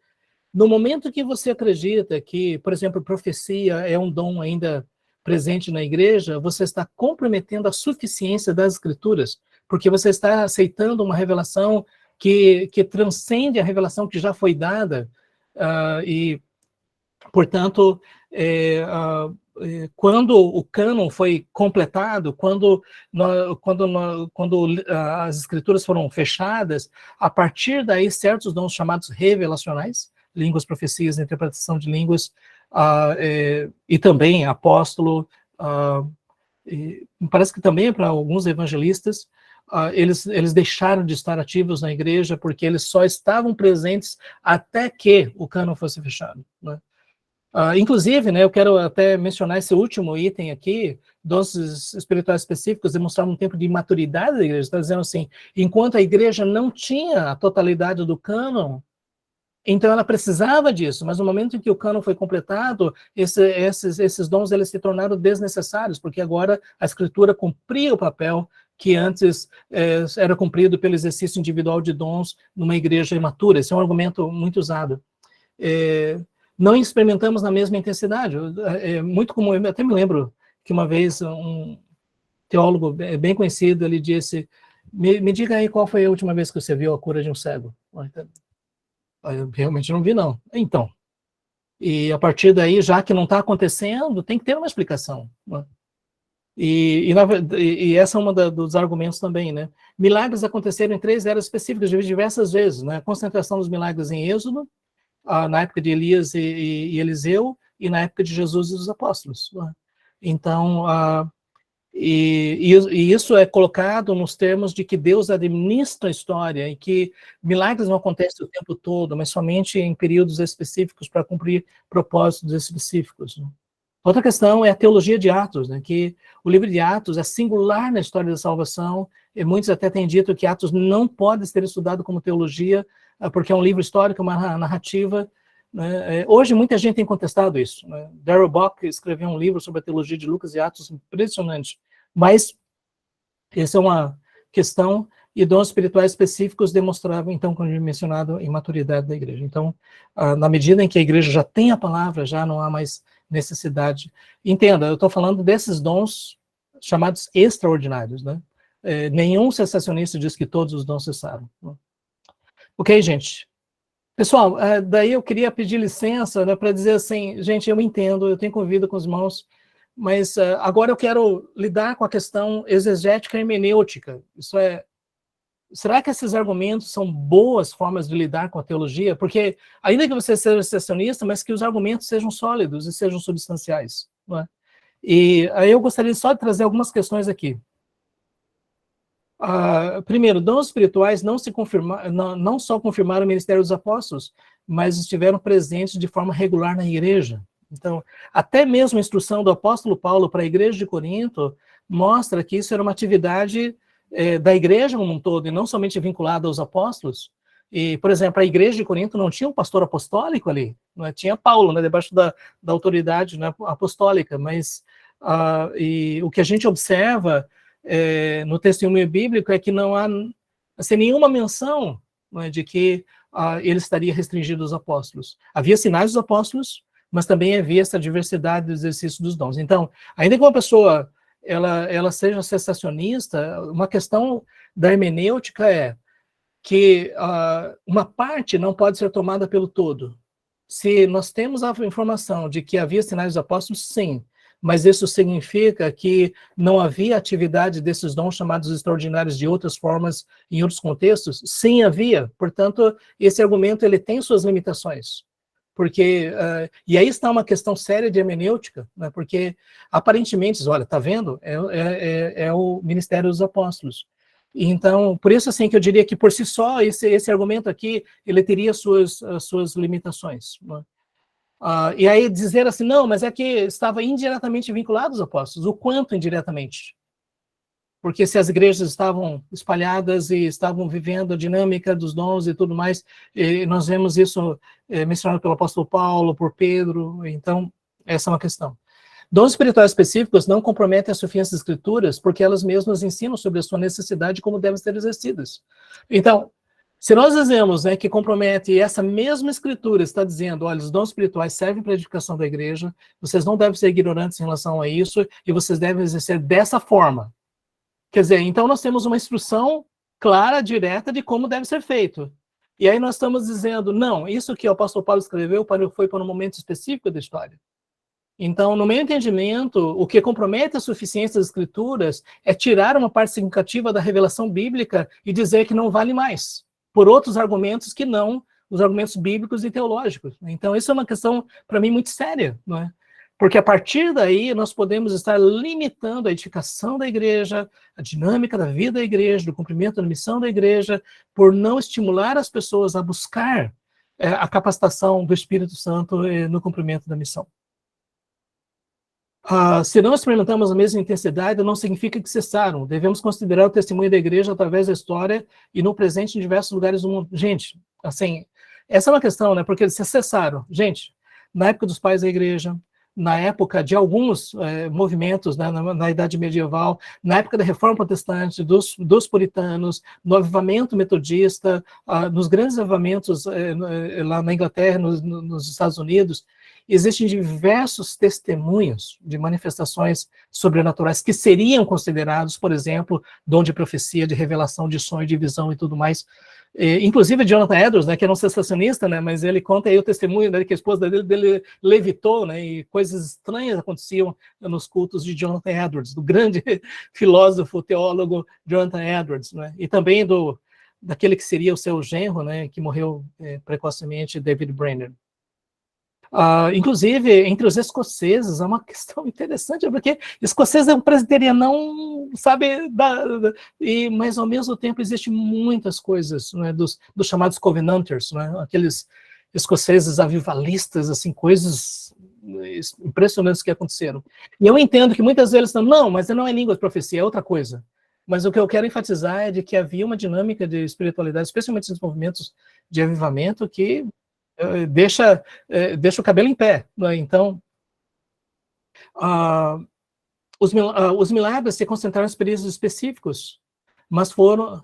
no momento que você acredita que, por exemplo, profecia é um dom ainda presente na igreja, você está comprometendo a suficiência das escrituras, porque você está aceitando uma revelação que transcende a revelação que já foi dada, e, portanto, quando o cânon foi completado, quando as escrituras foram fechadas, a partir daí, certos dons chamados revelacionais, línguas, profecias, interpretação de línguas, e também apóstolo, me parece que também para alguns evangelistas, eles deixaram de estar ativos na igreja porque eles só estavam presentes até que o cânon fosse fechado, né? Inclusive, né, eu quero até mencionar esse último item aqui: dons espirituais específicos demonstraram um tempo de maturidade da igreja. Está dizendo assim, enquanto a igreja não tinha a totalidade do cânon, então ela precisava disso, mas no momento em que o cânon foi completado, esses dons eles se tornaram desnecessários, porque agora a escritura cumpria o papel que antes era cumprido pelo exercício individual de dons numa igreja imatura. Esse é um argumento muito usado. Não experimentamos na mesma intensidade. É muito comum, eu até me lembro que uma vez um teólogo bem conhecido, ele disse: me diga aí qual foi a última vez que você viu a cura de um cego. Eu realmente não vi, não. Então, e a partir daí, já que não está acontecendo, tem que ter uma explicação, né? E essa é uma dos argumentos também, né? Milagres aconteceram em 3 eras específicas, diversas vezes, né? A concentração dos milagres em Êxodo, na época de Elias e Eliseu, e na época de Jesus e dos apóstolos, né? Então, e isso é colocado nos termos de que Deus administra a história, e que milagres não acontecem o tempo todo, mas somente em períodos específicos para cumprir propósitos específicos, né? Outra questão é a teologia de Atos, né, que o livro de Atos é singular na história da salvação, e muitos até têm dito que Atos não pode ser estudado como teologia, porque é um livro histórico, uma narrativa, né? Hoje muita gente tem contestado isso, né? Darrell Bock escreveu um livro sobre a teologia de Lucas e Atos impressionante, mas essa é uma questão, e dons espirituais específicos demonstravam, então, como eu mencionado, a imaturidade da igreja. Então, na medida em que a igreja já tem a palavra, já não há mais necessidade. Entenda, eu estou falando desses dons chamados extraordinários, né? Nenhum cessacionista diz que todos os dons cessaram, né? Ok, gente? Pessoal, daí eu queria pedir licença, né, para dizer assim: gente, eu entendo, eu tenho convívio com os irmãos, mas agora eu quero lidar com a questão exegética e hermenêutica. Isso é, será que esses argumentos são boas formas de lidar com a teologia? Porque, ainda que você seja cessacionista, mas que os argumentos sejam sólidos e sejam substanciais, não é? E aí eu gostaria só de trazer algumas questões aqui. Primeiro, dons espirituais não só confirmaram o ministério dos apóstolos, mas estiveram presentes de forma regular na igreja. Então, até mesmo a instrução do apóstolo Paulo para a igreja de Corinto mostra que isso era uma atividade da igreja como um todo, e não somente vinculada aos apóstolos. E, por exemplo, a igreja de Corinto não tinha um pastor apostólico ali, não é? Tinha Paulo, né, debaixo da autoridade, né, apostólica, mas e o que a gente observa no testemunho bíblico é que não há assim, nenhuma menção, não é, de que ele estaria restringido aos apóstolos. Havia sinais dos apóstolos, mas também havia essa diversidade do exercício dos dons. Então, ainda que uma pessoa ela seja cessacionista, uma questão da hermenêutica é que uma parte não pode ser tomada pelo todo. Se nós temos a informação de que havia sinais dos apóstolos, sim, mas isso significa que não havia atividade desses dons chamados extraordinários de outras formas, em outros contextos? Sim, havia. Portanto, esse argumento ele tem suas limitações. Porque, e aí está uma questão séria de hermenêutica, né? Porque aparentemente, olha, está vendo? É o ministério dos apóstolos. Então, por isso assim que eu diria que por si só esse argumento aqui ele teria suas limitações, né? E aí dizer assim, não, mas é que estava indiretamente vinculado aos apóstolos. O quanto indiretamente? Porque se as igrejas estavam espalhadas e estavam vivendo a dinâmica dos dons e tudo mais, e nós vemos isso mencionado pelo apóstolo Paulo, por Pedro, então essa é uma questão. Dons espirituais específicos não comprometem a suficiência das escrituras, porque elas mesmas ensinam sobre a sua necessidade e como devem ser exercidas. Então, se nós dizemos, né, que compromete, e essa mesma escritura está dizendo, olha, os dons espirituais servem para a edificação da igreja, vocês não devem ser ignorantes em relação a isso, e vocês devem exercer dessa forma. Quer dizer, então nós temos uma instrução clara, direta, de como deve ser feito. E aí nós estamos dizendo, não, isso que o apóstolo Paulo escreveu foi para um momento específico da história. Então, no meu entendimento, o que compromete a suficiência das escrituras é tirar uma parte significativa da revelação bíblica e dizer que não vale mais, por outros argumentos que não os argumentos bíblicos e teológicos. Então, isso é uma questão, para mim, muito séria, não é? Porque a partir daí nós podemos estar limitando a edificação da igreja, a dinâmica da vida da igreja, do cumprimento da missão da igreja, por não estimular as pessoas a buscar a capacitação do Espírito Santo no cumprimento da missão. Se não experimentamos a mesma intensidade, não significa que cessaram. Devemos considerar o testemunho da igreja através da história e no presente em diversos lugares do mundo. Gente, assim, essa é uma questão, né? Porque eles cessaram. Gente, na época dos pais da igreja, na época de alguns movimentos, né, na Idade Medieval, na época da Reforma Protestante, dos puritanos, no avivamento metodista, nos grandes avivamentos lá na Inglaterra, nos Estados Unidos, existem diversos testemunhos de manifestações sobrenaturais que seriam considerados, por exemplo, dom de profecia, de revelação, de sonho, de visão e tudo mais. Inclusive Jonathan Edwards, né, que era um sensacionista, né, mas ele conta aí o testemunho dele que a esposa dele levitou, né, e coisas estranhas aconteciam nos cultos de Jonathan Edwards, do grande filósofo, teólogo Jonathan Edwards, né, e também daquele que seria o seu genro, né, que morreu precocemente, David Brainerd. Inclusive, entre os escoceses, é uma questão interessante, porque escocês é um presbiterianão, sabe, mas ao mesmo tempo existem muitas coisas, né, dos chamados Covenanters, né, aqueles escoceses avivalistas, assim, coisas impressionantes que aconteceram. E eu entendo que muitas vezes estão, não, mas não é língua de profecia, é outra coisa. Mas o que eu quero enfatizar é de que havia uma dinâmica de espiritualidade, especialmente nos movimentos de avivamento, que deixa o cabelo em pé, né? Então, os milagres se concentraram em períodos específicos, mas foram,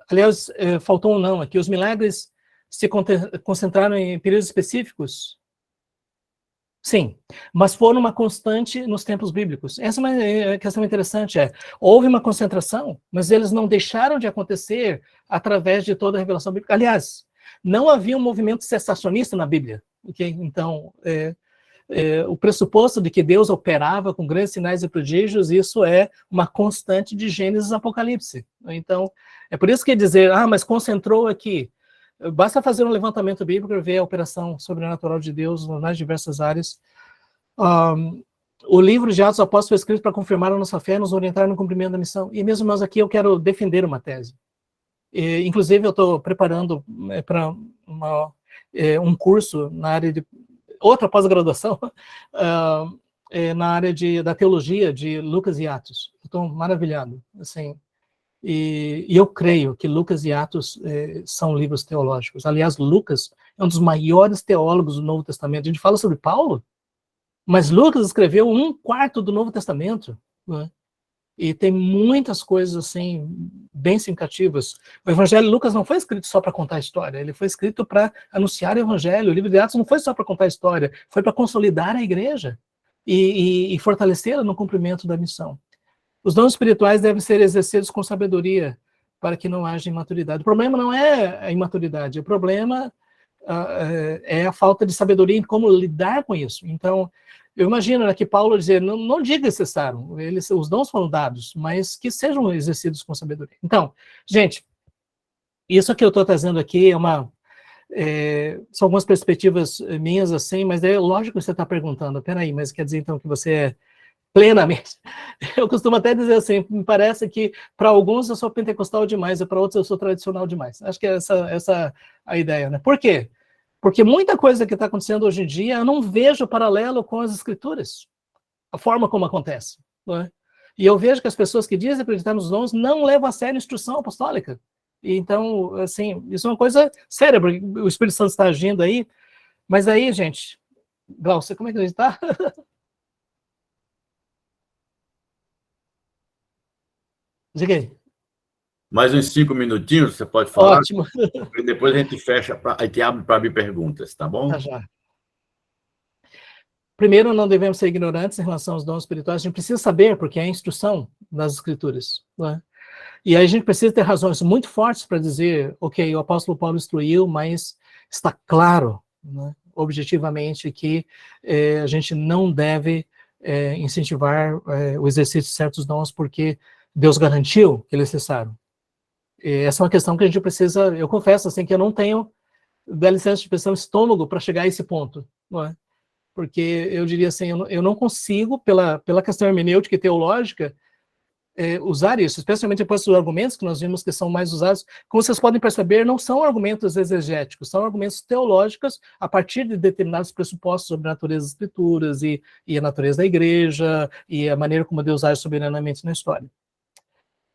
aliás, faltou um não aqui, os milagres se concentraram em períodos específicos? Sim, mas foram uma constante nos tempos bíblicos. Essa é uma questão interessante, houve uma concentração, mas eles não deixaram de acontecer através de toda a revelação bíblica. Aliás, não havia um movimento cessacionista na Bíblia. Okay? Então, o pressuposto de que Deus operava com grandes sinais e prodígios, isso é uma constante de Gênesis e Apocalipse. Então, é por isso que dizer, mas concentrou aqui. Basta fazer um levantamento bíblico e ver a operação sobrenatural de Deus nas diversas áreas. O livro de Atos Apóstolos foi escrito para confirmar a nossa fé, nos orientar no cumprimento da missão. E mesmo nós aqui, eu quero defender uma tese. Inclusive, eu estou preparando para um curso na área de outra pós-graduação na área da teologia de Lucas e Atos. Estou maravilhado, assim. E eu creio que Lucas e Atos são livros teológicos. Aliás, Lucas é um dos maiores teólogos do Novo Testamento. A gente fala sobre Paulo, mas Lucas escreveu 1/4 do Novo Testamento, né? E tem muitas coisas assim bem significativas. O Evangelho de Lucas não foi escrito só para contar a história, ele foi escrito para anunciar o Evangelho. O livro de Atos não foi só para contar a história, foi para consolidar a igreja e fortalecê-la no cumprimento da missão. Os dons espirituais devem ser exercidos com sabedoria, para que não haja imaturidade. O problema não é a imaturidade, o problema é a falta de sabedoria em como lidar com isso. Então, eu imagino, né, que Paulo dizia, não diga necessário, os dons foram dados, mas que sejam exercidos com sabedoria. Então, gente, isso que eu estou trazendo aqui são algumas perspectivas minhas, assim, mas é lógico que você está perguntando, peraí, mas quer dizer então que você é plenamente? Eu costumo até dizer assim, me parece que para alguns eu sou pentecostal demais, e para outros eu sou tradicional demais. Acho que é essa a ideia, né? Por quê? Porque muita coisa que está acontecendo hoje em dia, eu não vejo paralelo com as escrituras, a forma como acontece, não é? E eu vejo que as pessoas que dizem acreditar nos dons não levam a sério a instrução apostólica. E então, assim, isso é uma coisa séria, porque o Espírito Santo está agindo aí, mas aí, gente, Glaucia, como é que a gente está? Diga aí. Mais uns 5 minutinhos, você pode falar? Ótimo. E depois a gente fecha, a gente abre para abrir perguntas, tá bom? Tá já. Primeiro, não devemos ser ignorantes em relação aos dons espirituais. A gente precisa saber, porque é a instrução das Escrituras, não é? E aí a gente precisa ter razões muito fortes para dizer, ok, o apóstolo Paulo instruiu, mas está claro, né, objetivamente, que a gente não deve incentivar o exercício de certos dons porque Deus garantiu que ele é necessário. Essa é uma questão que a gente precisa, eu confesso assim, que eu não tenho, dá licença de expressão, estômago para chegar a esse ponto, não é? Porque eu diria assim, eu não consigo, pela questão hermenêutica e teológica, usar isso, especialmente depois dos argumentos que nós vimos que são mais usados. Como vocês podem perceber, não são argumentos exegéticos, são argumentos teológicos a partir de determinados pressupostos sobre a natureza das escrituras e a natureza da igreja e a maneira como Deus age soberanamente na história.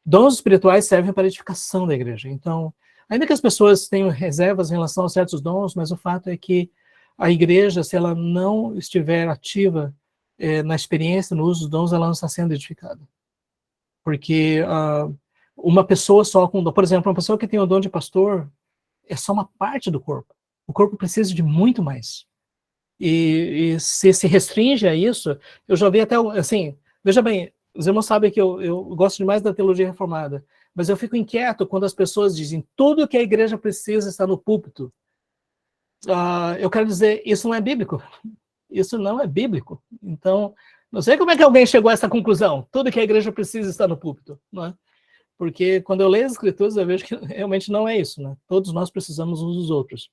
Dons espirituais servem para a edificação da igreja. Então, ainda que as pessoas tenham reservas em relação a certos dons, mas o fato é que a igreja, se ela não estiver ativa na experiência, no uso dos dons, ela não está sendo edificada. Porque uma pessoa só com dom, por exemplo, uma pessoa que tem o dom de pastor, é só uma parte do corpo. O corpo precisa de muito mais. E se restringe a isso, eu já vi até, assim, veja bem, os irmãos sabem que eu gosto demais da teologia reformada, mas eu fico inquieto quando as pessoas dizem tudo que a igreja precisa está no púlpito. Eu quero dizer, isso não é bíblico. Isso não é bíblico. Então, não sei como é que alguém chegou a essa conclusão. Tudo que a igreja precisa está no púlpito, não é? Porque quando eu leio as escrituras, eu vejo que realmente não é isso, né? Todos nós precisamos uns dos outros.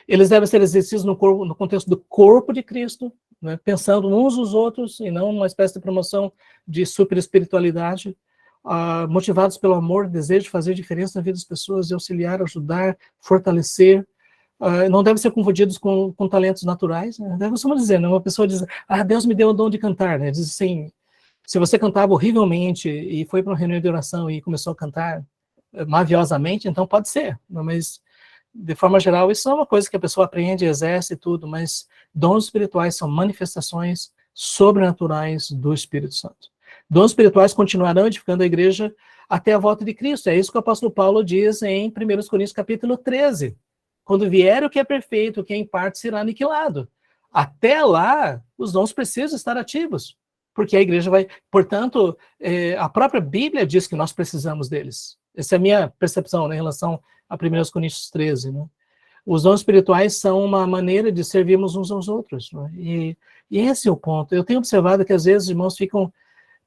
Eles devem ser exercidos no contexto do corpo de Cristo, né? Pensando uns nos outros e não numa espécie de promoção de super espiritualidade, motivados pelo amor, desejo de fazer diferença na vida das pessoas, de auxiliar, ajudar, fortalecer. Não devem ser confundidos com talentos naturais. Né? Eu costumo dizer, né? Uma pessoa diz, Deus me deu o dom de cantar. Né? Diz assim, se você cantava horrivelmente e foi para uma reunião de oração e começou a cantar maviosamente, então pode ser. Mas, de forma geral, isso é uma coisa que a pessoa aprende, exerce e tudo, mas dons espirituais são manifestações sobrenaturais do Espírito Santo. Dons espirituais continuarão edificando a igreja até a volta de Cristo. É isso que o apóstolo Paulo diz em 1 Coríntios capítulo 13. Quando vier o que é perfeito, o que é em parte será aniquilado. Até lá, os dons precisam estar ativos, porque a igreja vai... Portanto, a própria Bíblia diz que nós precisamos deles. Essa é a minha percepção, né, em relação a 1 Coríntios 13. Né? Os dons espirituais são uma maneira de servirmos uns aos outros. Né? E esse é o ponto. Eu tenho observado que, às vezes, os irmãos ficam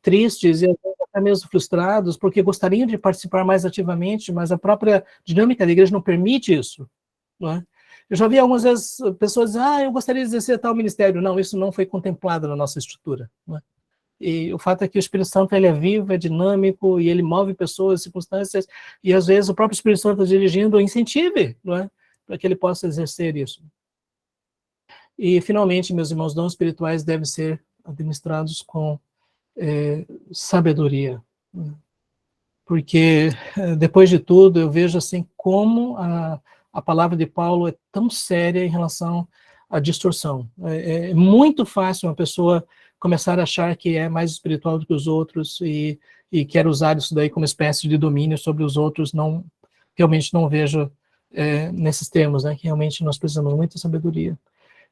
tristes e até mesmo frustrados, porque gostariam de participar mais ativamente, mas a própria dinâmica da igreja não permite isso. Não é? Eu já vi algumas vezes pessoas dizendo, eu gostaria de exercer tal ministério. Não, isso não foi contemplado na nossa estrutura. Não é? E o fato é que o Espírito Santo ele é vivo, é dinâmico, e ele move pessoas, circunstâncias, e às vezes o próprio Espírito Santo dirigindo o incentive, não é? Para que ele possa exercer isso. E, finalmente, meus irmãos, dons espirituais devem ser administrados com sabedoria, né? Porque, depois de tudo, eu vejo assim como a palavra de Paulo é tão séria em relação à distorção. É muito fácil uma pessoa começar a achar que é mais espiritual do que os outros e quer usar isso daí como espécie de domínio sobre os outros. Não, realmente não vejo nesses termos, né, que realmente nós precisamos de muita sabedoria.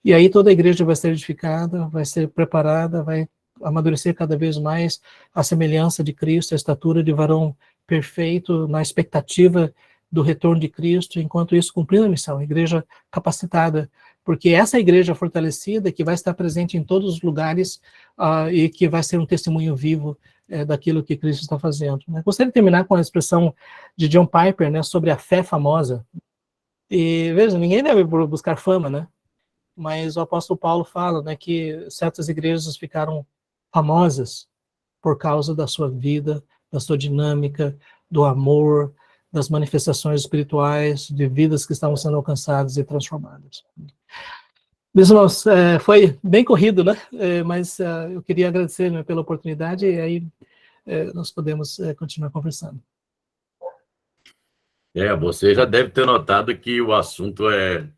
E aí toda a igreja vai ser edificada, vai ser preparada, vai amadurecer cada vez mais a semelhança de Cristo, a estatura de varão perfeito, na expectativa do retorno de Cristo, enquanto isso cumprindo a missão, a igreja capacitada, porque essa igreja fortalecida que vai estar presente em todos os lugares e que vai ser um testemunho vivo daquilo que Cristo está fazendo, né? Gostaria de terminar com a expressão de John Piper, né, sobre a fé famosa. E veja, ninguém deve buscar fama, né? Mas o apóstolo Paulo fala, né, que certas igrejas ficaram famosas por causa da sua vida, da sua dinâmica, do amor, das manifestações espirituais, de vidas que estavam sendo alcançadas e transformadas. Meus irmãos, foi bem corrido, né? Mas eu queria agradecer, né, pela oportunidade e aí nós podemos continuar conversando. Você já deve ter notado que o assunto é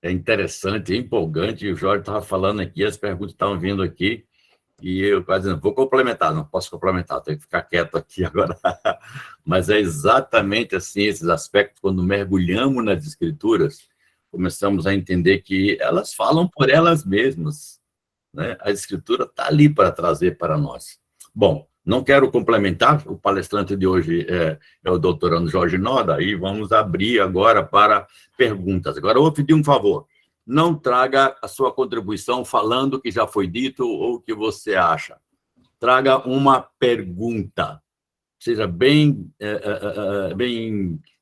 interessante, é empolgante. O Jorge estava falando aqui, as perguntas estavam vindo aqui, e eu quase não vou complementar, não posso complementar, tenho que ficar quieto aqui agora. Mas é exatamente assim, esses aspectos, quando mergulhamos nas Escrituras, começamos a entender que elas falam por elas mesmas, né? A Escritura está ali para trazer para nós. Bom, não quero complementar, o palestrante de hoje é o doutorando Jorge Noda, e vamos abrir agora para perguntas. Agora, eu vou pedir um favor, não traga a sua contribuição falando o que já foi dito ou o que você acha. Traga uma pergunta, seja bem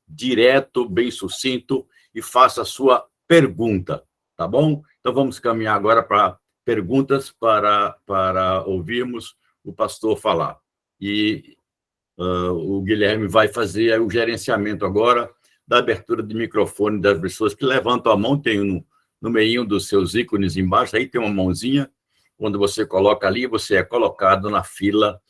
direto, bem sucinto, e faça a sua pergunta, tá bom? Então, vamos caminhar agora para perguntas para ouvirmos o pastor falar. E o Guilherme vai fazer o gerenciamento agora da abertura de microfone das pessoas que levantam a mão, tem no meio dos seus ícones embaixo, aí tem uma mãozinha, quando você coloca ali, você é colocado na fila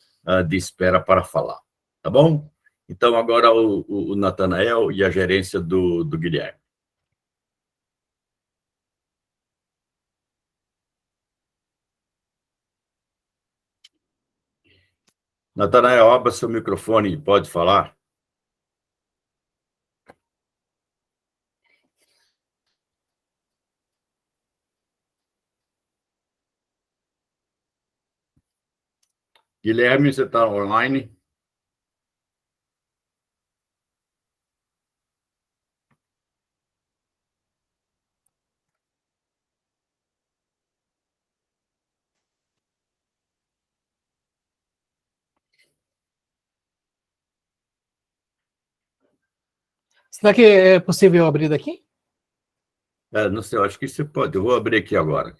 de espera para falar, tá bom? Então, agora o Natanael e a gerência do Guilherme. Natanael, abra seu microfone e pode falar. Guilherme, você está online? Será que é possível abrir daqui? Não sei, eu acho que você pode. Eu vou abrir aqui agora.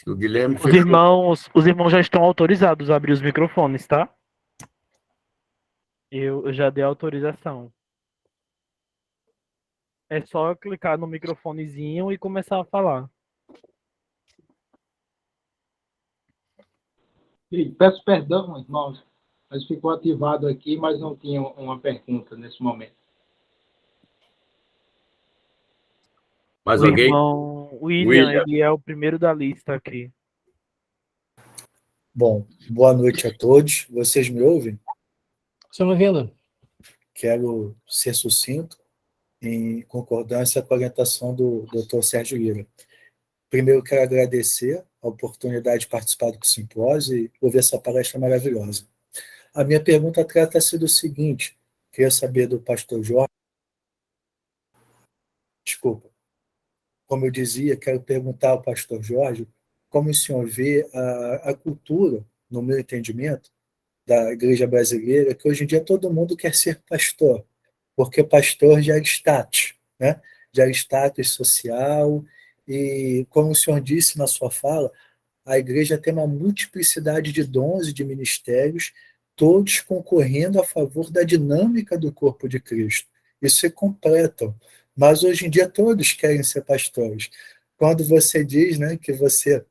O Guilherme fechou. Os irmãos já estão autorizados a abrir os microfones, tá? Eu já dei autorização. É só clicar no microfonezinho e começar a falar. Peço perdão, irmãos, mas ficou ativado aqui, mas não tinha uma pergunta nesse momento. Mais O alguém? irmão William, ele é o primeiro da lista aqui. Bom, boa noite a todos. Vocês me ouvem? Estou me ouvindo. Quero ser sucinto em concordância com a orientação do Dr. Sérgio Lira. Primeiro, quero agradecer a oportunidade de participar do simpósio e ouvir essa palestra maravilhosa. A minha pergunta trata-se do seguinte, queria saber do pastor Jorge. Desculpa. Como eu dizia, quero perguntar ao pastor Jorge como o senhor vê a cultura, no meu entendimento, da igreja brasileira, que hoje em dia todo mundo quer ser pastor, porque pastor já é status, né? Já é status social, e como o senhor disse na sua fala, a igreja tem uma multiplicidade de dons e de ministérios, todos concorrendo a favor da dinâmica do corpo de Cristo. Isso se completam. Mas hoje em dia todos querem ser pastores. Quando você diz, né, que você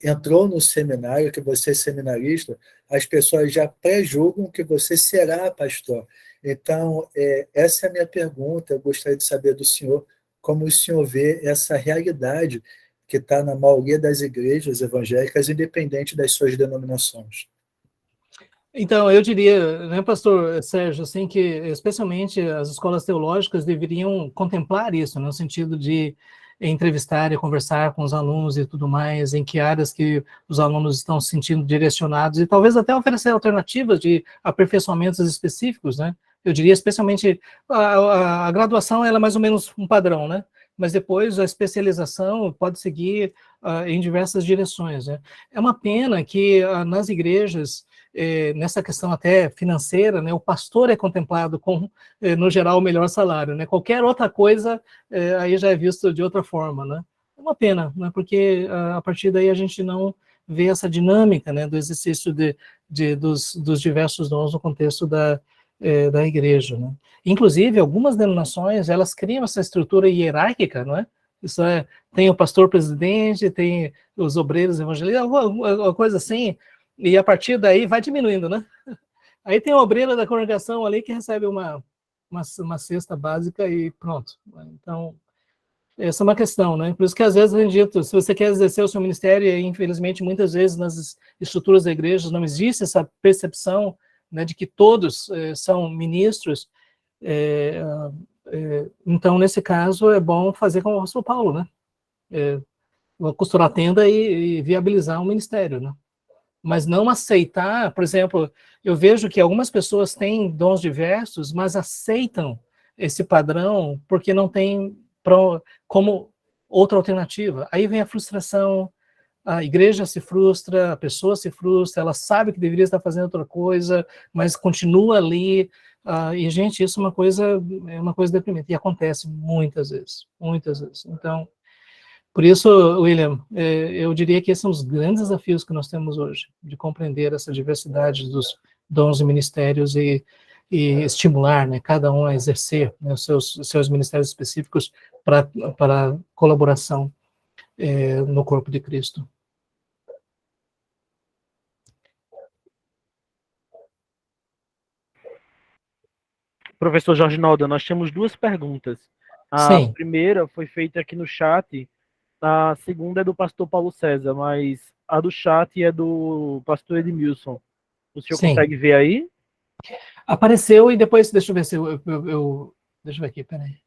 entrou no seminário, que você é seminarista, as pessoas já pré-julgam que você será pastor. Então, essa é a minha pergunta. Eu gostaria de saber do senhor como o senhor vê essa realidade que está na maioria das igrejas evangélicas, independente das suas denominações. Então, eu diria, né, pastor Sérgio, assim, que especialmente as escolas teológicas deveriam contemplar isso, no sentido de entrevistar e conversar com os alunos e tudo mais, em que áreas que os alunos estão se sentindo direcionados, e talvez até oferecer alternativas de aperfeiçoamentos específicos, né? Eu diria especialmente, a graduação ela é mais ou menos um padrão, né? Mas depois a especialização pode seguir em diversas direções, né? É uma pena que nas igrejas, nessa questão até financeira, né, o pastor é contemplado com, no geral, o melhor salário, né? Qualquer outra coisa aí já é visto de outra forma, né? É uma pena, né? Porque a partir daí a gente não vê essa dinâmica, né, do exercício dos diversos dons no contexto da igreja, né? Inclusive, algumas denominações, elas criam essa estrutura hierárquica, não é? Isso é, tem o pastor presidente, tem os obreiros evangelistas, alguma coisa assim, e a partir daí vai diminuindo, né? Aí tem o obreiro da congregação ali que recebe uma cesta básica e pronto. Então, essa é uma questão, né? Por isso que às vezes é dito, se você quer exercer o seu ministério, e infelizmente muitas vezes nas estruturas da igreja não existe essa percepção, né, de que todos são ministros, então nesse caso é bom fazer como o apóstolo Paulo, né? Costurar a tenda e viabilizar um ministério, né? Mas não aceitar, por exemplo, eu vejo que algumas pessoas têm dons diversos, mas aceitam esse padrão porque não tem como outra alternativa. Aí vem a frustração, a igreja se frustra, a pessoa se frustra, ela sabe que deveria estar fazendo outra coisa, mas continua ali. E, gente, isso é uma coisa deprimente. E acontece muitas vezes, muitas vezes. Então, por isso, William, eu diria que esses são os grandes desafios que nós temos hoje, de compreender essa diversidade dos dons e ministérios e estimular, né, cada um a exercer, né, os seus ministérios específicos para colaboração no corpo de Cristo. Professor Jorge Naldo, nós temos duas perguntas. A Sim. primeira foi feita aqui no chat, a segunda é do pastor Paulo César, mas a do chat é do pastor Edmilson. O senhor Sim. consegue ver aí? Apareceu e depois, deixa eu ver se deixa eu ver aqui, peraí.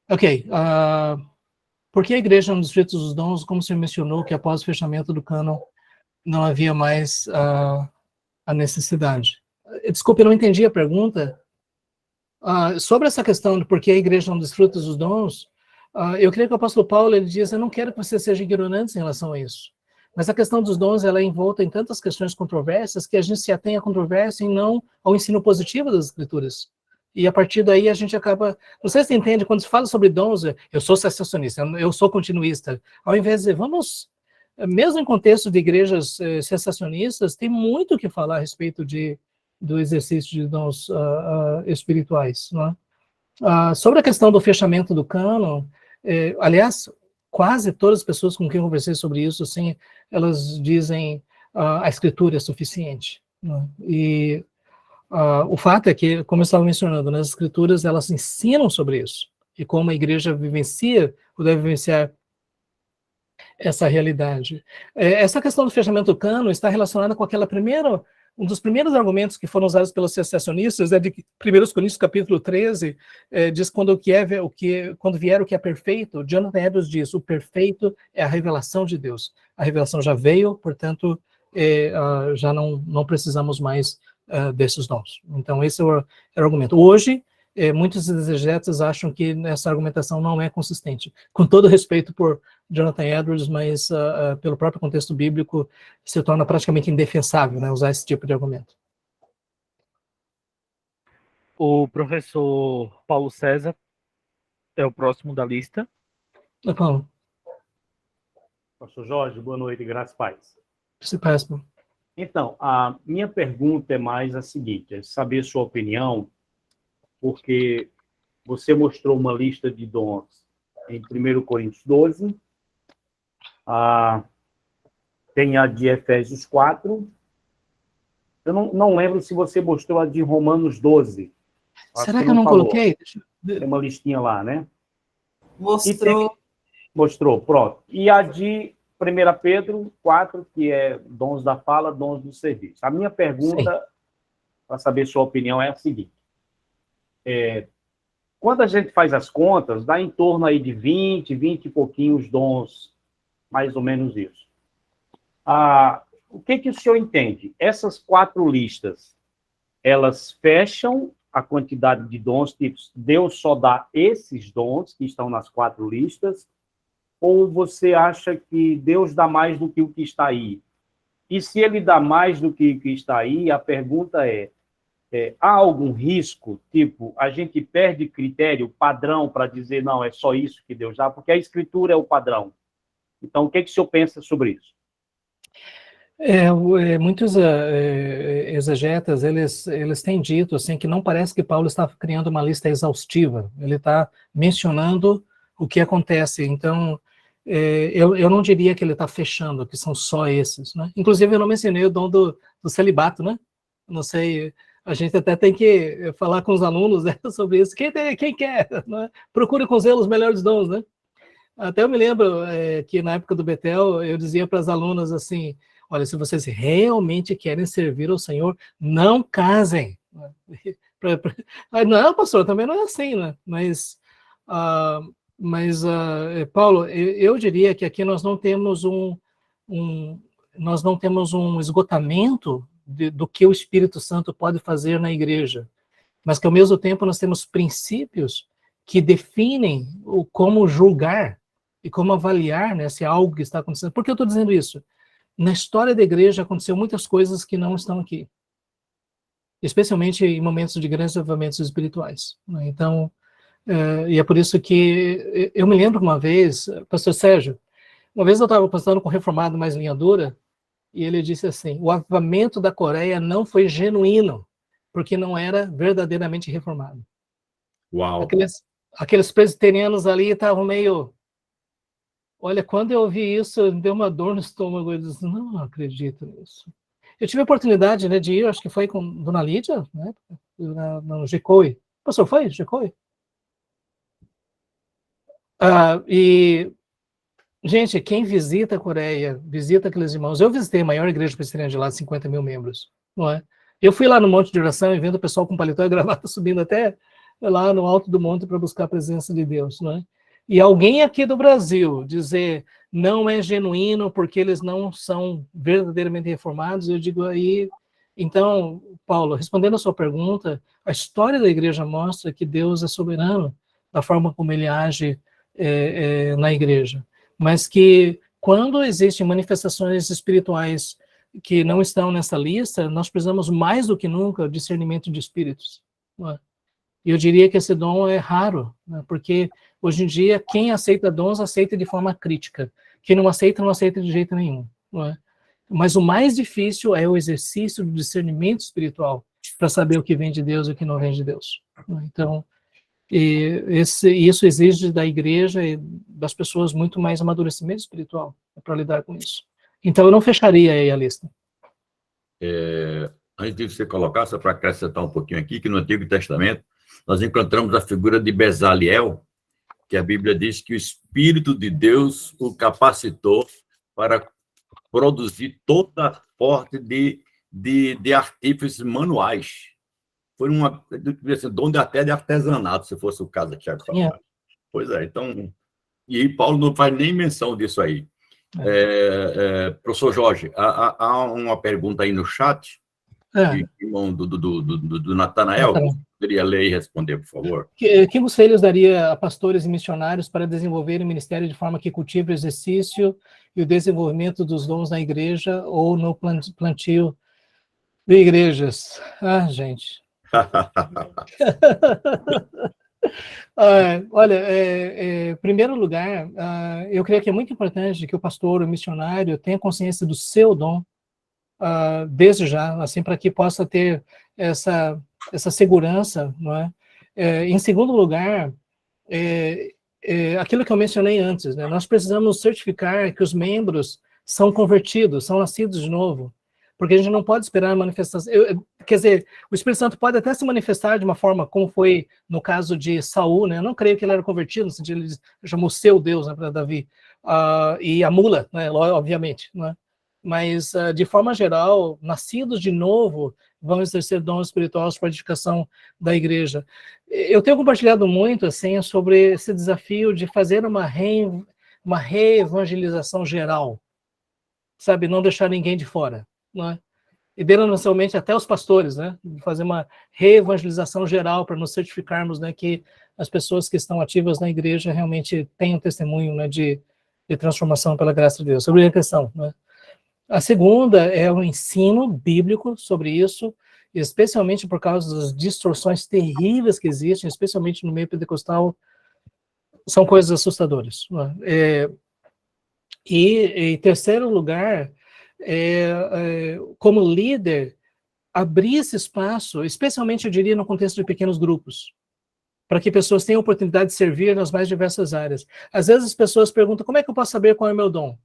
Ok. Por que a igreja nos Distritos dos Dons, como o senhor mencionou, que após o fechamento do cânon não havia mais a necessidade? Desculpe, eu não entendi a pergunta. Sobre essa questão de por que a igreja não desfruta dos dons, eu creio que o apóstolo Paulo ele diz, eu não quero que você seja ignorante em relação a isso. Mas a questão dos dons ela é envolta em tantas questões controversas que a gente se atém à controvérsia e não ao ensino positivo das escrituras. E a partir daí a gente acaba... Não sei se você entende, quando se fala sobre dons, eu sou cessacionista, eu sou continuista. Ao invés de, vamos... Mesmo em contexto de igrejas cessacionistas, tem muito o que falar a respeito do exercício de dons espirituais. Né? Sobre a questão do fechamento do cânon, aliás, quase todas as pessoas com quem eu conversei sobre isso, assim, elas dizem a escritura é suficiente. Né? E o fato é que, como eu estava mencionando, nas escrituras elas ensinam sobre isso, e como a igreja vivencia, ou deve vivenciar essa realidade. Essa questão do fechamento do cânon está relacionada com aquela primeira, um dos primeiros argumentos que foram usados pelos secessionistas é de que 1 Coríntios capítulo 13 diz quando vier o que é perfeito, Jonathan Edwards diz, o perfeito é a revelação de Deus. A revelação já veio, portanto, já não precisamos mais desses dons. Então, esse é o argumento. Hoje, muitos exegetas acham que essa argumentação não é consistente. Com todo respeito por Jonathan Edwards, mas pelo próprio contexto bíblico, se torna praticamente indefensável, né, usar esse tipo de argumento. O professor Paulo César é o próximo da lista. Paulo, Pastor Jorge, boa noite, graças e paz. se passa. Então, a minha pergunta é mais a seguinte, é saber sua opinião, porque você mostrou uma lista de dons em 1 Coríntios 12, tem a de Efésios 4, eu não lembro se você mostrou a de Romanos 12. Será que eu não coloquei? Tem uma listinha lá, né? Mostrou. Mostrou, pronto. E a de 1 Pedro 4, que é dons da fala, dons do serviço. A minha pergunta, para saber sua opinião, é a seguinte. Quando a gente faz as contas, dá em torno aí de 20 e pouquinhos dons, mais ou menos isso. O que o senhor entende? Essas 4 listas, elas fecham a quantidade de dons, tipo, Deus só dá esses dons que estão nas 4 listas, ou você acha que Deus dá mais do que o que está aí? E se ele dá mais do que o que está aí, a pergunta há algum risco, tipo, a gente perde critério, padrão, para dizer, não, é só isso que Deus dá, porque a Escritura é o padrão. Então, o que o senhor pensa sobre isso? Muitos exegetas, eles têm dito assim, que não parece que Paulo está criando uma lista exaustiva, ele está mencionando o que acontece, então eu não diria que ele está fechando, que são só esses, né? Inclusive eu não mencionei o dom do celibato, né? Não sei, a gente até tem que falar com os alunos, né, sobre isso, quem quer, né? Procure com zelo os melhores dons, né? Até eu me lembro que na época do Betel, eu dizia para as alunas assim, olha, se vocês realmente querem servir ao Senhor, não casem. Não, pastor, também não é assim, né? Paulo, eu diria que aqui nós não temos nós não temos um esgotamento do que o Espírito Santo pode fazer na igreja, mas que ao mesmo tempo nós temos princípios que definem como julgar e como avaliar, né, se algo que está acontecendo. Por que eu estou dizendo isso? Na história da igreja aconteceu muitas coisas que não estão aqui, especialmente em momentos de grandes avivamentos espirituais, né? Então, e é por isso que eu me lembro uma vez, pastor Sérgio, uma vez eu estava conversando com um reformado mais linha dura, e ele disse assim, o avivamento da Coreia não foi genuíno, porque não era verdadeiramente reformado. Uau! Aqueles presbiterianos ali estavam meio... Olha, quando eu ouvi isso, deu uma dor no estômago, eu disse, não acredito nisso. Eu tive a oportunidade, né, de ir, acho que foi com Dona Lídia, né, no GECOI. Pastor, foi? GECOI? E, gente, quem visita a Coreia, visita aqueles irmãos. Eu visitei a maior igreja presbiteriana de lá, de 50 mil membros, não é? Eu fui lá no Monte de Oração e vendo o pessoal com paletó e gravata subindo até lá no alto do monte para buscar a presença de Deus, não é? E alguém aqui do Brasil dizer não é genuíno porque eles não são verdadeiramente reformados, eu digo aí... Então, Paulo, respondendo a sua pergunta, a história da igreja mostra que Deus é soberano da forma como ele age na igreja, mas que quando existem manifestações espirituais que não estão nessa lista, nós precisamos mais do que nunca discernimento de espíritos, não é? E eu diria que esse dom é raro, né? Porque hoje em dia quem aceita dons aceita de forma crítica, quem não aceita de jeito nenhum, não é? Mas o mais difícil é o exercício do discernimento espiritual para saber o que vem de Deus e o que não vem de Deus, não é? Então, isso exige da igreja e das pessoas muito mais amadurecimento espiritual para lidar com isso. Então eu não fecharia aí a lista. Antes de você colocar, só para acrescentar um pouquinho aqui, que no Antigo Testamento nós encontramos a figura de Bezaliel, que a Bíblia diz que o Espírito de Deus o capacitou para produzir toda a sorte de artífices manuais. Foi dom até de artesanato, se fosse o caso aqui agora. Pois é, então... E Paulo não faz nem menção disso aí. Professor Jorge, há uma pergunta aí no chat, do Natanael. Poderia ler e responder, por favor? Que conselhos daria a pastores e missionários para desenvolver o ministério de forma que cultive o exercício e o desenvolvimento dos dons na igreja ou no plantio de igrejas? Gente. Olha, em primeiro lugar, eu creio que é muito importante que o pastor, o missionário, tenha consciência do seu dom, desde já, assim, para que possa ter essa segurança, não é? Em segundo lugar, aquilo que eu mencionei antes, né? Nós precisamos certificar que os membros são convertidos, são nascidos de novo, porque a gente não pode esperar a manifestação. Quer dizer, o Espírito Santo pode até se manifestar de uma forma como foi no caso de Saul, né? Eu não creio que ele era convertido, no sentido de ele chamou seu Deus, né, para Davi, e a mula, né, obviamente, né? Mas, de forma geral, nascidos de novo vão exercer dons espirituais para a edificação da igreja. Eu tenho compartilhado muito, assim, sobre esse desafio de fazer uma reevangelização geral, sabe, não deixar ninguém de fora, né? E denominacionalmente até os pastores, né, fazer uma reevangelização geral para nos certificarmos, né, que as pessoas que estão ativas na igreja realmente têm um testemunho, né, de transformação pela graça de Deus. Sobre a questão, né? A segunda é o ensino bíblico sobre isso, especialmente por causa das distorções terríveis que existem, especialmente no meio pentecostal, são coisas assustadoras, né? Em terceiro lugar, como líder, abrir esse espaço, especialmente, eu diria, no contexto de pequenos grupos, para que pessoas tenham oportunidade de servir nas mais diversas áreas. Às vezes as pessoas perguntam, como é que eu posso saber qual é o meu dom?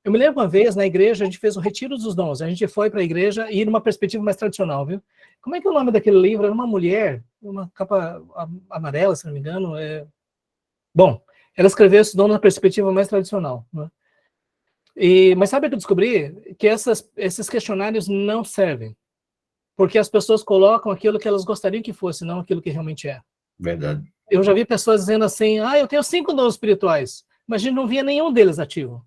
Eu me lembro uma vez, na igreja, a gente fez o Retiro dos Dons, a gente foi para a igreja e numa perspectiva mais tradicional, viu? Como é que é o nome daquele livro? Era uma mulher, uma capa amarela, se não me engano. Bom, ela escreveu esse dom na perspectiva mais tradicional, né? Mas sabe o que eu descobri? Que esses questionários não servem, porque as pessoas colocam aquilo que elas gostariam que fosse, não aquilo que realmente é. Verdade. Eu já vi pessoas dizendo assim, eu tenho 5 dons espirituais, mas a gente não via nenhum deles ativo.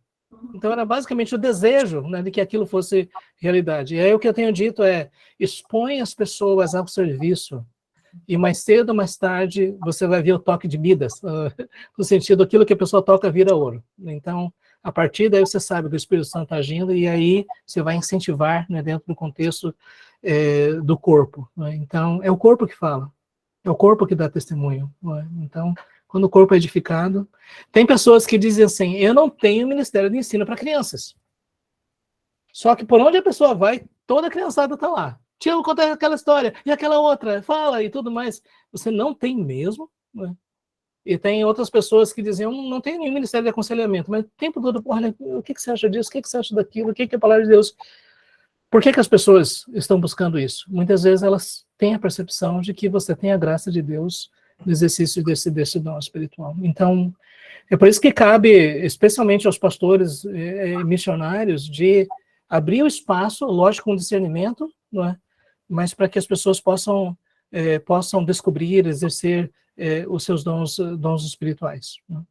Então era basicamente o desejo, né, de que aquilo fosse realidade. E aí o que eu tenho dito é, expõe as pessoas ao serviço, e mais cedo ou mais tarde você vai ver o toque de Midas, no sentido, aquilo que a pessoa toca vira ouro. Então, a partir daí você sabe que o Espírito Santo está agindo, e aí você vai incentivar, né, dentro do contexto do corpo, né? Então, é o corpo que fala, é o corpo que dá testemunho, né? Então, quando o corpo é edificado, tem pessoas que dizem assim, eu não tenho ministério de ensino para crianças. Só que por onde a pessoa vai, toda a criançada está lá. Tio, conta aquela história, e aquela outra, fala, e tudo mais. Você não tem mesmo, né? E tem outras pessoas que dizem, eu não tenho nenhum ministério de aconselhamento, mas o tempo todo, olha, o que você acha disso? O que você acha daquilo? O que é a palavra de Deus? Por que as pessoas estão buscando isso? Muitas vezes elas têm a percepção de que você tem a graça de Deus no exercício desse dom espiritual. Então, é por isso que cabe, especialmente aos pastores e missionários, de abrir o espaço, lógico, com discernimento, não é? Mas para que as pessoas possam descobrir, exercer os seus dons espirituais, né?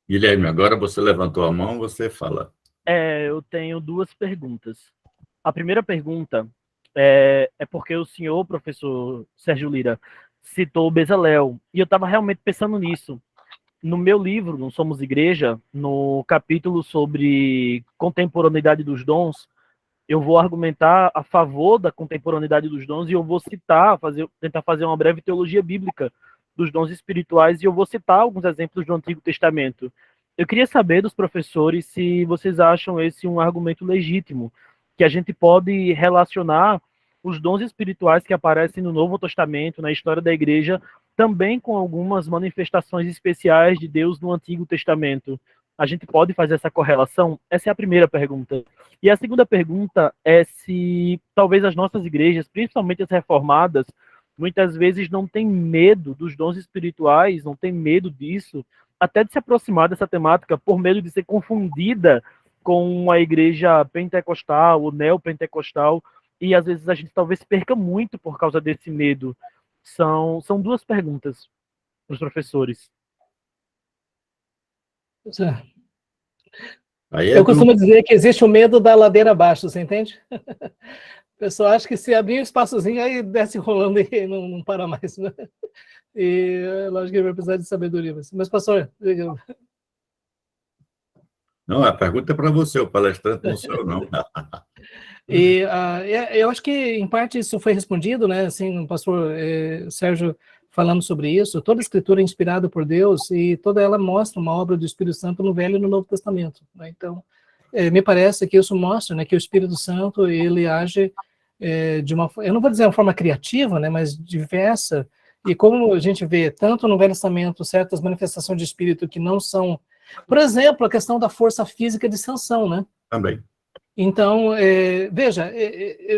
Guilherme, agora você levantou a mão, você fala. Eu tenho 2 perguntas. A primeira pergunta é porque o senhor, professor Sérgio Lira, citou o Bezalel, e eu estava realmente pensando nisso. No meu livro, Não Somos Igreja, no capítulo sobre contemporaneidade dos dons, eu vou argumentar a favor da contemporaneidade dos dons, e eu vou tentar fazer uma breve teologia bíblica dos dons espirituais, e eu vou citar alguns exemplos do Antigo Testamento. Eu queria saber dos professores se vocês acham esse um argumento legítimo, que a gente pode relacionar os dons espirituais que aparecem no Novo Testamento, na história da igreja, também com algumas manifestações especiais de Deus no Antigo Testamento. A gente pode fazer essa correlação? Essa é a primeira pergunta. E a segunda pergunta é se talvez as nossas igrejas, principalmente as reformadas, muitas vezes não têm medo dos dons espirituais, não têm medo disso, até de se aproximar dessa temática por medo de ser confundida com a igreja pentecostal ou neopentecostal, e às vezes a gente talvez perca muito por causa desse medo. São 2 perguntas para os professores. Eu costumo dizer que existe o medo da ladeira abaixo, você entende? O pessoal acha que se abrir um espaçozinho, aí desce rolando e não para mais, né? E lógico que vai precisar de sabedoria. Mas pastor... Não, a pergunta é para você, o palestrante não sou eu, não. E eu acho que, em parte, isso foi respondido, né? Assim, o pastor Sérgio falando sobre isso. Toda a escritura é inspirada por Deus e toda ela mostra uma obra do Espírito Santo no Velho e no Novo Testamento, né? Então, me parece que isso mostra, né, que o Espírito Santo, ele age de uma, eu não vou dizer uma forma criativa, né, mas diversa E como a gente vê, tanto no Velho Testamento, certas manifestações de espírito que não são... Por exemplo, a questão da força física de Sansão, né? Também. Então, veja,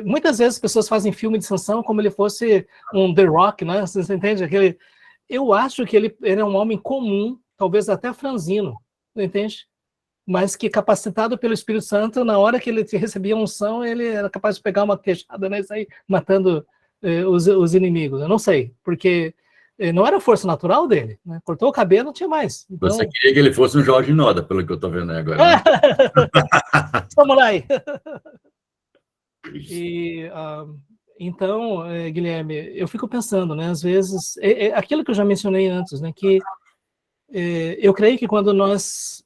muitas vezes as pessoas fazem filme de Sansão como ele fosse um The Rock, né? Você entende? Eu acho que ele é um homem comum, talvez até franzino, entende? Mas que capacitado pelo Espírito Santo, na hora que ele recebia unção, ele era capaz de pegar uma queixada, né, e sair matando os inimigos. Eu não sei, porque não era a força natural dele, né? Cortou o cabelo, não tinha mais. Então... Você queria que ele fosse um Jorge Noda, pelo que eu estou vendo aí agora. Né? Samurai! Então, Guilherme, eu fico pensando, né, às vezes, aquilo que eu já mencionei antes, né, que eu creio que quando nós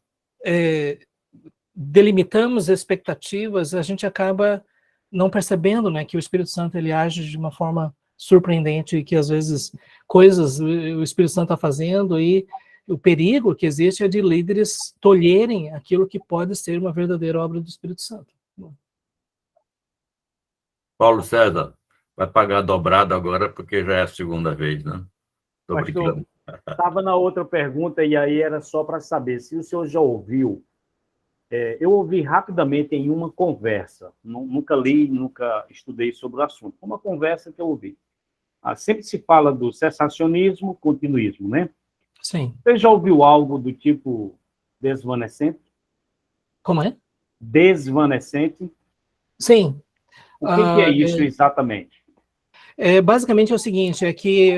delimitamos expectativas, a gente acaba não percebendo, né, que o Espírito Santo ele age de uma forma surpreendente, e que às vezes coisas o Espírito Santo está fazendo, e o perigo que existe é de líderes tolherem aquilo que pode ser uma verdadeira obra do Espírito Santo. Paulo César, vai pagar dobrado agora, porque já é a segunda vez, né? Estou brincando. Estava na outra pergunta, e aí era só para saber se o senhor já ouviu. Eu ouvi rapidamente em uma conversa, nunca li, nunca estudei sobre o assunto, uma conversa que eu ouvi. Sempre se fala do cessacionismo, continuismo, né? Sim. Você já ouviu algo do tipo desvanecente? Como é? Desvanecente? Sim. O que é isso exatamente? Basicamente é o seguinte, é que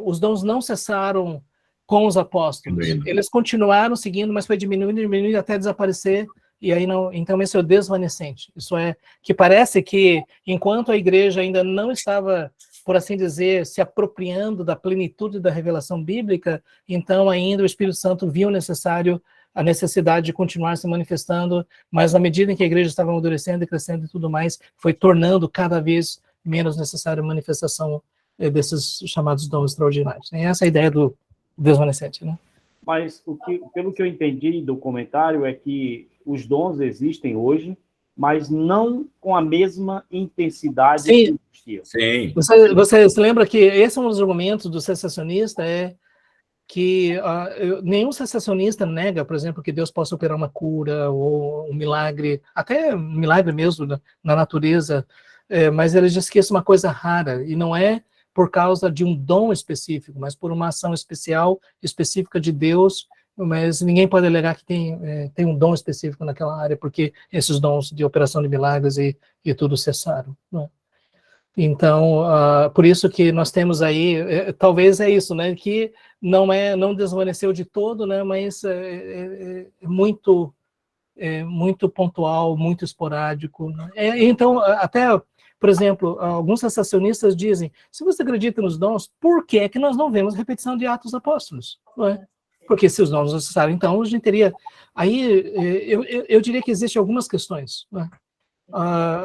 os dons não cessaram com os apóstolos. Eles continuaram seguindo, mas foi diminuindo até desaparecer, e aí não. Então esse é o desvanecente. Isso é que parece que enquanto a igreja ainda não estava, por assim dizer, se apropriando da plenitude da revelação bíblica, então ainda o Espírito Santo viu a necessidade de continuar se manifestando, mas à medida em que a igreja estava amadurecendo e crescendo e tudo mais, foi tornando cada vez menos necessária a manifestação desses chamados dons extraordinários. Essa é a ideia do desvanecente, né? Mas pelo que eu entendi do comentário é que os dons existem hoje, mas não com a mesma intensidade que existia. Sim. Você se lembra que esse é um dos argumentos do cessacionista, que nenhum cessacionista nega, por exemplo, que Deus possa operar uma cura ou um milagre, até um milagre mesmo na natureza, mas ele diz que isso é uma coisa rara, e não é por causa de um dom específico, mas por uma ação específica de Deus, mas ninguém pode alegar que tem um dom específico naquela área, porque esses dons de operação de milagres e tudo cessaram, né? Então, por isso que nós temos aí, talvez é isso, né, que não desvaneceu de todo, né, mas é muito pontual, muito esporádico, né? Então, até, por exemplo, alguns cessacionistas dizem, se você acredita nos dons, por que é que nós não vemos repetição de Atos Apóstolos? Não é? Porque se os dons necessários, então a gente teria... Aí, eu diria que existem algumas questões, não é?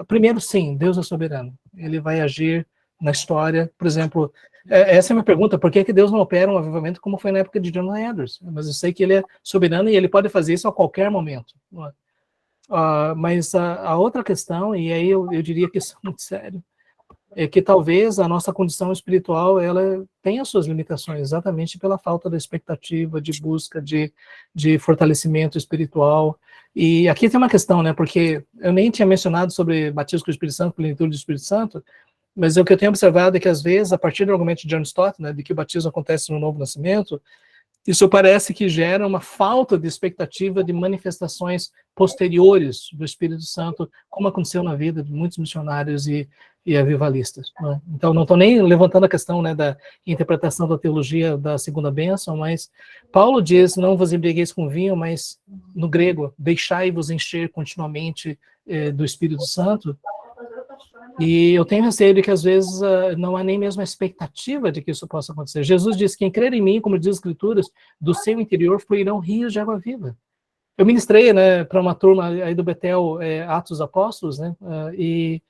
Primeiro, sim, Deus é soberano. Ele vai agir na história. Por exemplo, essa é a minha pergunta, por que Deus não opera um avivamento como foi na época de Jonathan Edwards? Mas eu sei que ele é soberano e ele pode fazer isso a qualquer momento. Mas a outra questão, e aí eu diria que isso é muito sério, é que talvez a nossa condição espiritual ela tenha suas limitações, exatamente pela falta da expectativa, de busca, de fortalecimento espiritual. E aqui tem uma questão, né, porque eu nem tinha mencionado sobre batismo com o Espírito Santo, plenitude do Espírito Santo, mas o que eu tenho observado é que, às vezes, a partir do argumento de John Stott, né, de que o batismo acontece no novo nascimento, isso parece que gera uma falta de expectativa de manifestações posteriores do Espírito Santo, como aconteceu na vida de muitos missionários e avivalistas, né? Então, não estou nem levantando a questão, né, da interpretação da teologia da segunda bênção, mas Paulo diz, não vos embriagueis com vinho, mas, no grego, deixai-vos encher continuamente do Espírito Santo. E eu tenho receio de que, às vezes, não há nem mesmo a expectativa de que isso possa acontecer. Jesus disse, quem crer em mim, como diz as Escrituras, do seu interior fluirão rios de água viva. Eu ministrei, né, para uma turma aí do Betel, Atos Apóstolos, né, e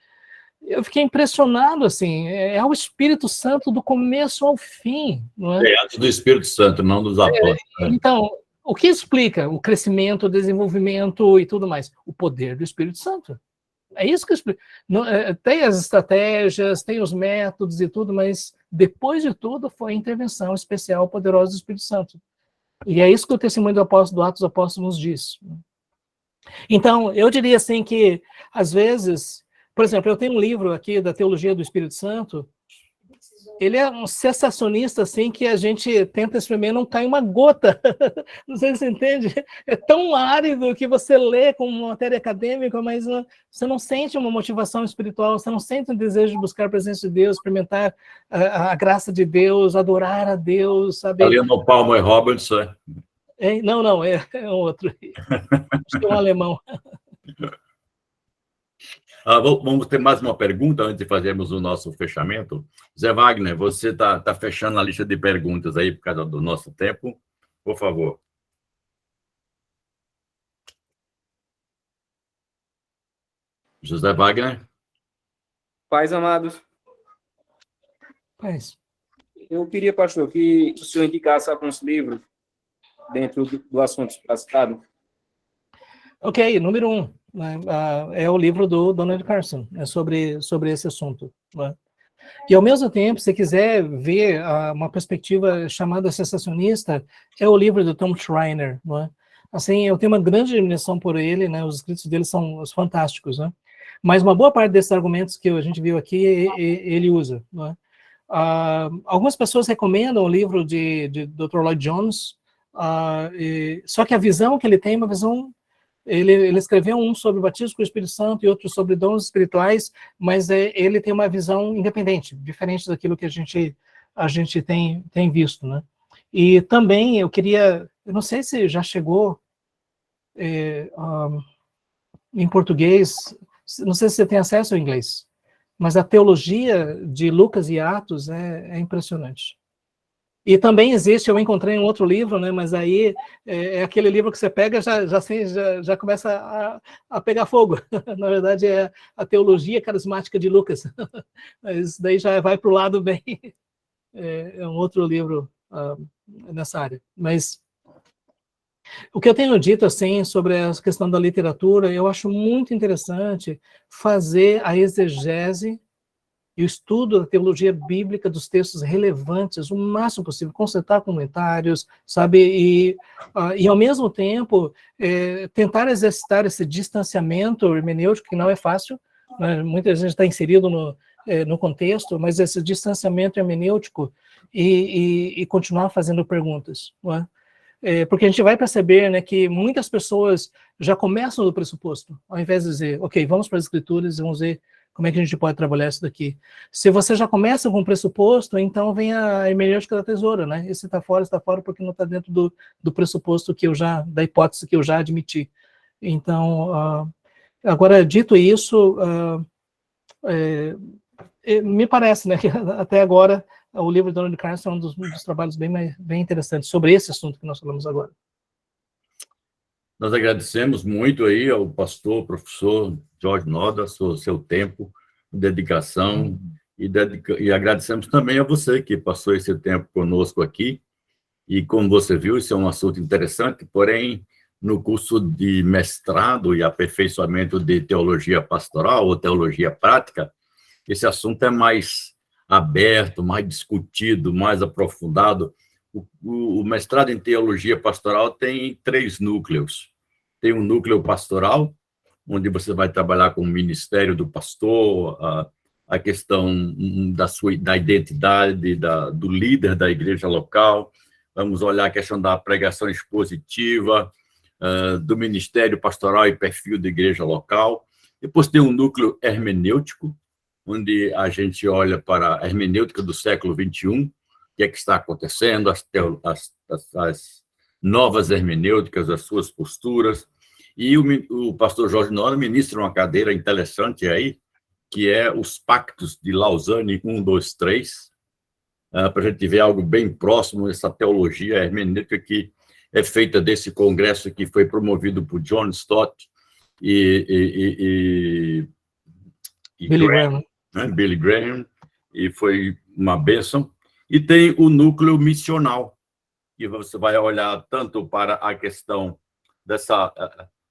eu fiquei impressionado, assim, é o Espírito Santo do começo ao fim, não é? Antes do Espírito Santo, não dos apóstolos. Então, o que explica o crescimento, o desenvolvimento e tudo mais? O poder do Espírito Santo. É isso que explica. Tem as estratégias, tem os métodos e tudo, mas depois de tudo, foi a intervenção especial poderosa do Espírito Santo. E é isso que o testemunho do apóstolo, do Atos dos Apóstolos nos diz. Então, eu diria assim que, às vezes, por exemplo, eu tenho um livro aqui da Teologia do Espírito Santo, ele é um sensacionista, assim, que a gente tenta exprimir, não cai uma gota. Não sei se você entende. É tão árido que você lê como matéria acadêmica, mas você não sente uma motivação espiritual, você não sente um desejo de buscar a presença de Deus, experimentar a graça de Deus, adorar a Deus, sabe? Ali no Palmer Robinson. Não, é outro. Acho que é um alemão. Vamos ter mais uma pergunta antes de fazermos o nosso fechamento. Zé Wagner, você está fechando a lista de perguntas aí por causa do nosso tempo. Por favor. José Wagner. Pais amados. Paz. Eu queria, pastor, que o senhor indicasse alguns livros dentro do assunto passado. Ok, número 1. Né, é o livro do Donald Carson, sobre esse assunto. Né? E, ao mesmo tempo, se quiser ver uma perspectiva chamada sensacionista, é o livro do Tom Schreiner. Né? Assim, eu tenho uma grande admiração por ele, né? Os escritos dele são fantásticos. Né? Mas uma boa parte desses argumentos que a gente viu aqui, ele usa. Né? Algumas pessoas recomendam o livro de Dr. Lloyd Jones, só que a visão que ele tem é uma visão. Ele escreveu um sobre o batismo com o Espírito Santo e outro sobre dons espirituais, mas ele tem uma visão independente, diferente daquilo que a gente tem visto, né? E também eu não sei se já chegou em português, não sei se você tem acesso ao inglês, mas a teologia de Lucas e Atos é impressionante. E também existe, eu encontrei um outro livro, né, mas aí é aquele livro que você pega já começa a pegar fogo. Na verdade, é a teologia carismática de Lucas. Mas daí já vai para o lado bem... É um outro livro nessa área. Mas o que eu tenho dito assim, sobre a questão da literatura, eu acho muito interessante fazer a exegese e o estudo da teologia bíblica dos textos relevantes o máximo possível, consertar comentários, sabe, e ao mesmo tempo tentar exercitar esse distanciamento hermenêutico, que não é fácil, né? Muita gente está inserido no contexto, mas esse distanciamento hermenêutico e continuar fazendo perguntas, não é? Porque a gente vai perceber, né, que muitas pessoas já começam do pressuposto, ao invés de dizer, ok, vamos para as escrituras e vamos ver como é que a gente pode trabalhar isso daqui. Se você já começa com o pressuposto, então vem a hermenêutica da tesoura, né? Esse está fora porque não está dentro do pressuposto da hipótese que eu já admiti. Então, agora, dito isso, me parece, né, que até agora o livro de Donald Carson é um dos trabalhos bem interessantes sobre esse assunto que nós falamos agora. Nós agradecemos muito aí ao pastor, professor Jorge Noda, seu tempo, dedicação, e agradecemos também a você que passou esse tempo conosco aqui. E como você viu, isso é um assunto interessante, porém, no curso de mestrado e aperfeiçoamento de teologia pastoral ou teologia prática, esse assunto é mais aberto, mais discutido, mais aprofundado. O mestrado em teologia pastoral tem 3 núcleos. Tem um núcleo pastoral, onde você vai trabalhar com o ministério do pastor, a questão da identidade do líder da igreja local. Vamos olhar a questão da pregação expositiva, do ministério pastoral e perfil da igreja local. Depois tem um núcleo hermenêutico, onde a gente olha para a hermenêutica do século XXI, o que é que está acontecendo, as novas hermenêuticas, as suas posturas. E o pastor Jorge Noda ministra uma cadeira interessante aí, que é os pactos de Lausanne 1, 2, 3, para a gente ver algo bem próximo dessa teologia hermenêutica que é feita desse congresso que foi promovido por John Stott e Billy Graham. Né? Billy Graham, e foi uma bênção. E tem o núcleo missional, que você vai olhar tanto para a questão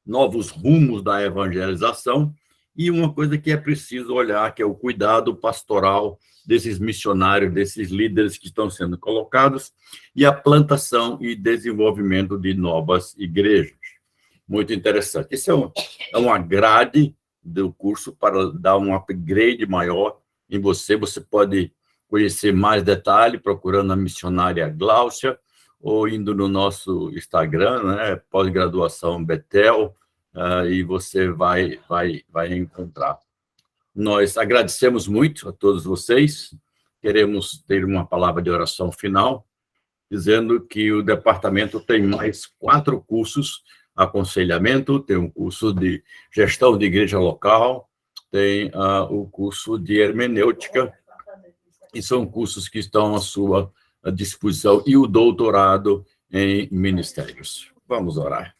novos rumos da evangelização, e uma coisa que é preciso olhar, que é o cuidado pastoral desses missionários, desses líderes que estão sendo colocados, e a plantação e desenvolvimento de novas igrejas. Muito interessante. Isso é uma grade do curso para dar um upgrade maior em você. Você pode conhecer mais detalhe procurando a missionária Gláucia, ou indo no nosso Instagram, né, pós-graduação Betel, e você vai encontrar. Nós agradecemos muito a todos vocês, queremos ter uma palavra de oração final, dizendo que o departamento tem mais 4 cursos, aconselhamento, tem um curso de gestão de igreja local, tem o curso de hermenêutica, e são cursos que estão à sua disposição, e o doutorado em ministérios. Vamos orar.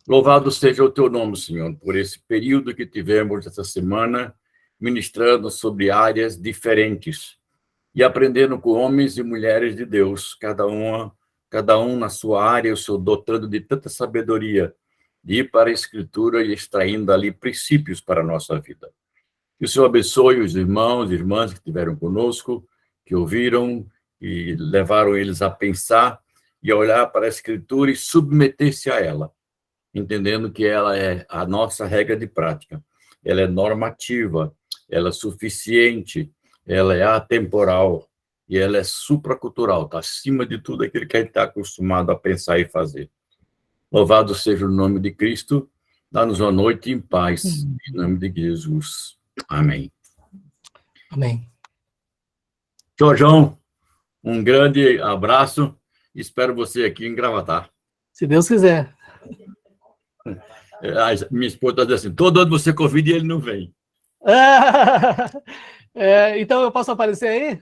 Louvado seja o teu nome, Senhor, por esse período que tivemos essa semana, ministrando sobre áreas diferentes e aprendendo com homens e mulheres de Deus, cada um na sua área, o Senhor dotando de tanta sabedoria, de ir para a Escritura e extraindo dali princípios para a nossa vida. Que o Senhor abençoe os irmãos e irmãs que estiveram conosco, que ouviram e levaram eles a pensar e a olhar para a Escritura e submeter-se a ela, entendendo que ela é a nossa regra de prática, ela é normativa, ela é suficiente, ela é atemporal e ela é supracultural, está acima de tudo aquilo que a gente está acostumado a pensar e fazer. Louvado seja o nome de Cristo, dá-nos uma noite em paz, em nome de Jesus. Amém. Amém. Jorjão, um grande abraço, espero você aqui em Gravatar. Se Deus quiser. Minha esposa está dizendo assim, todo ano você convida e ele não vem. Então eu posso aparecer aí?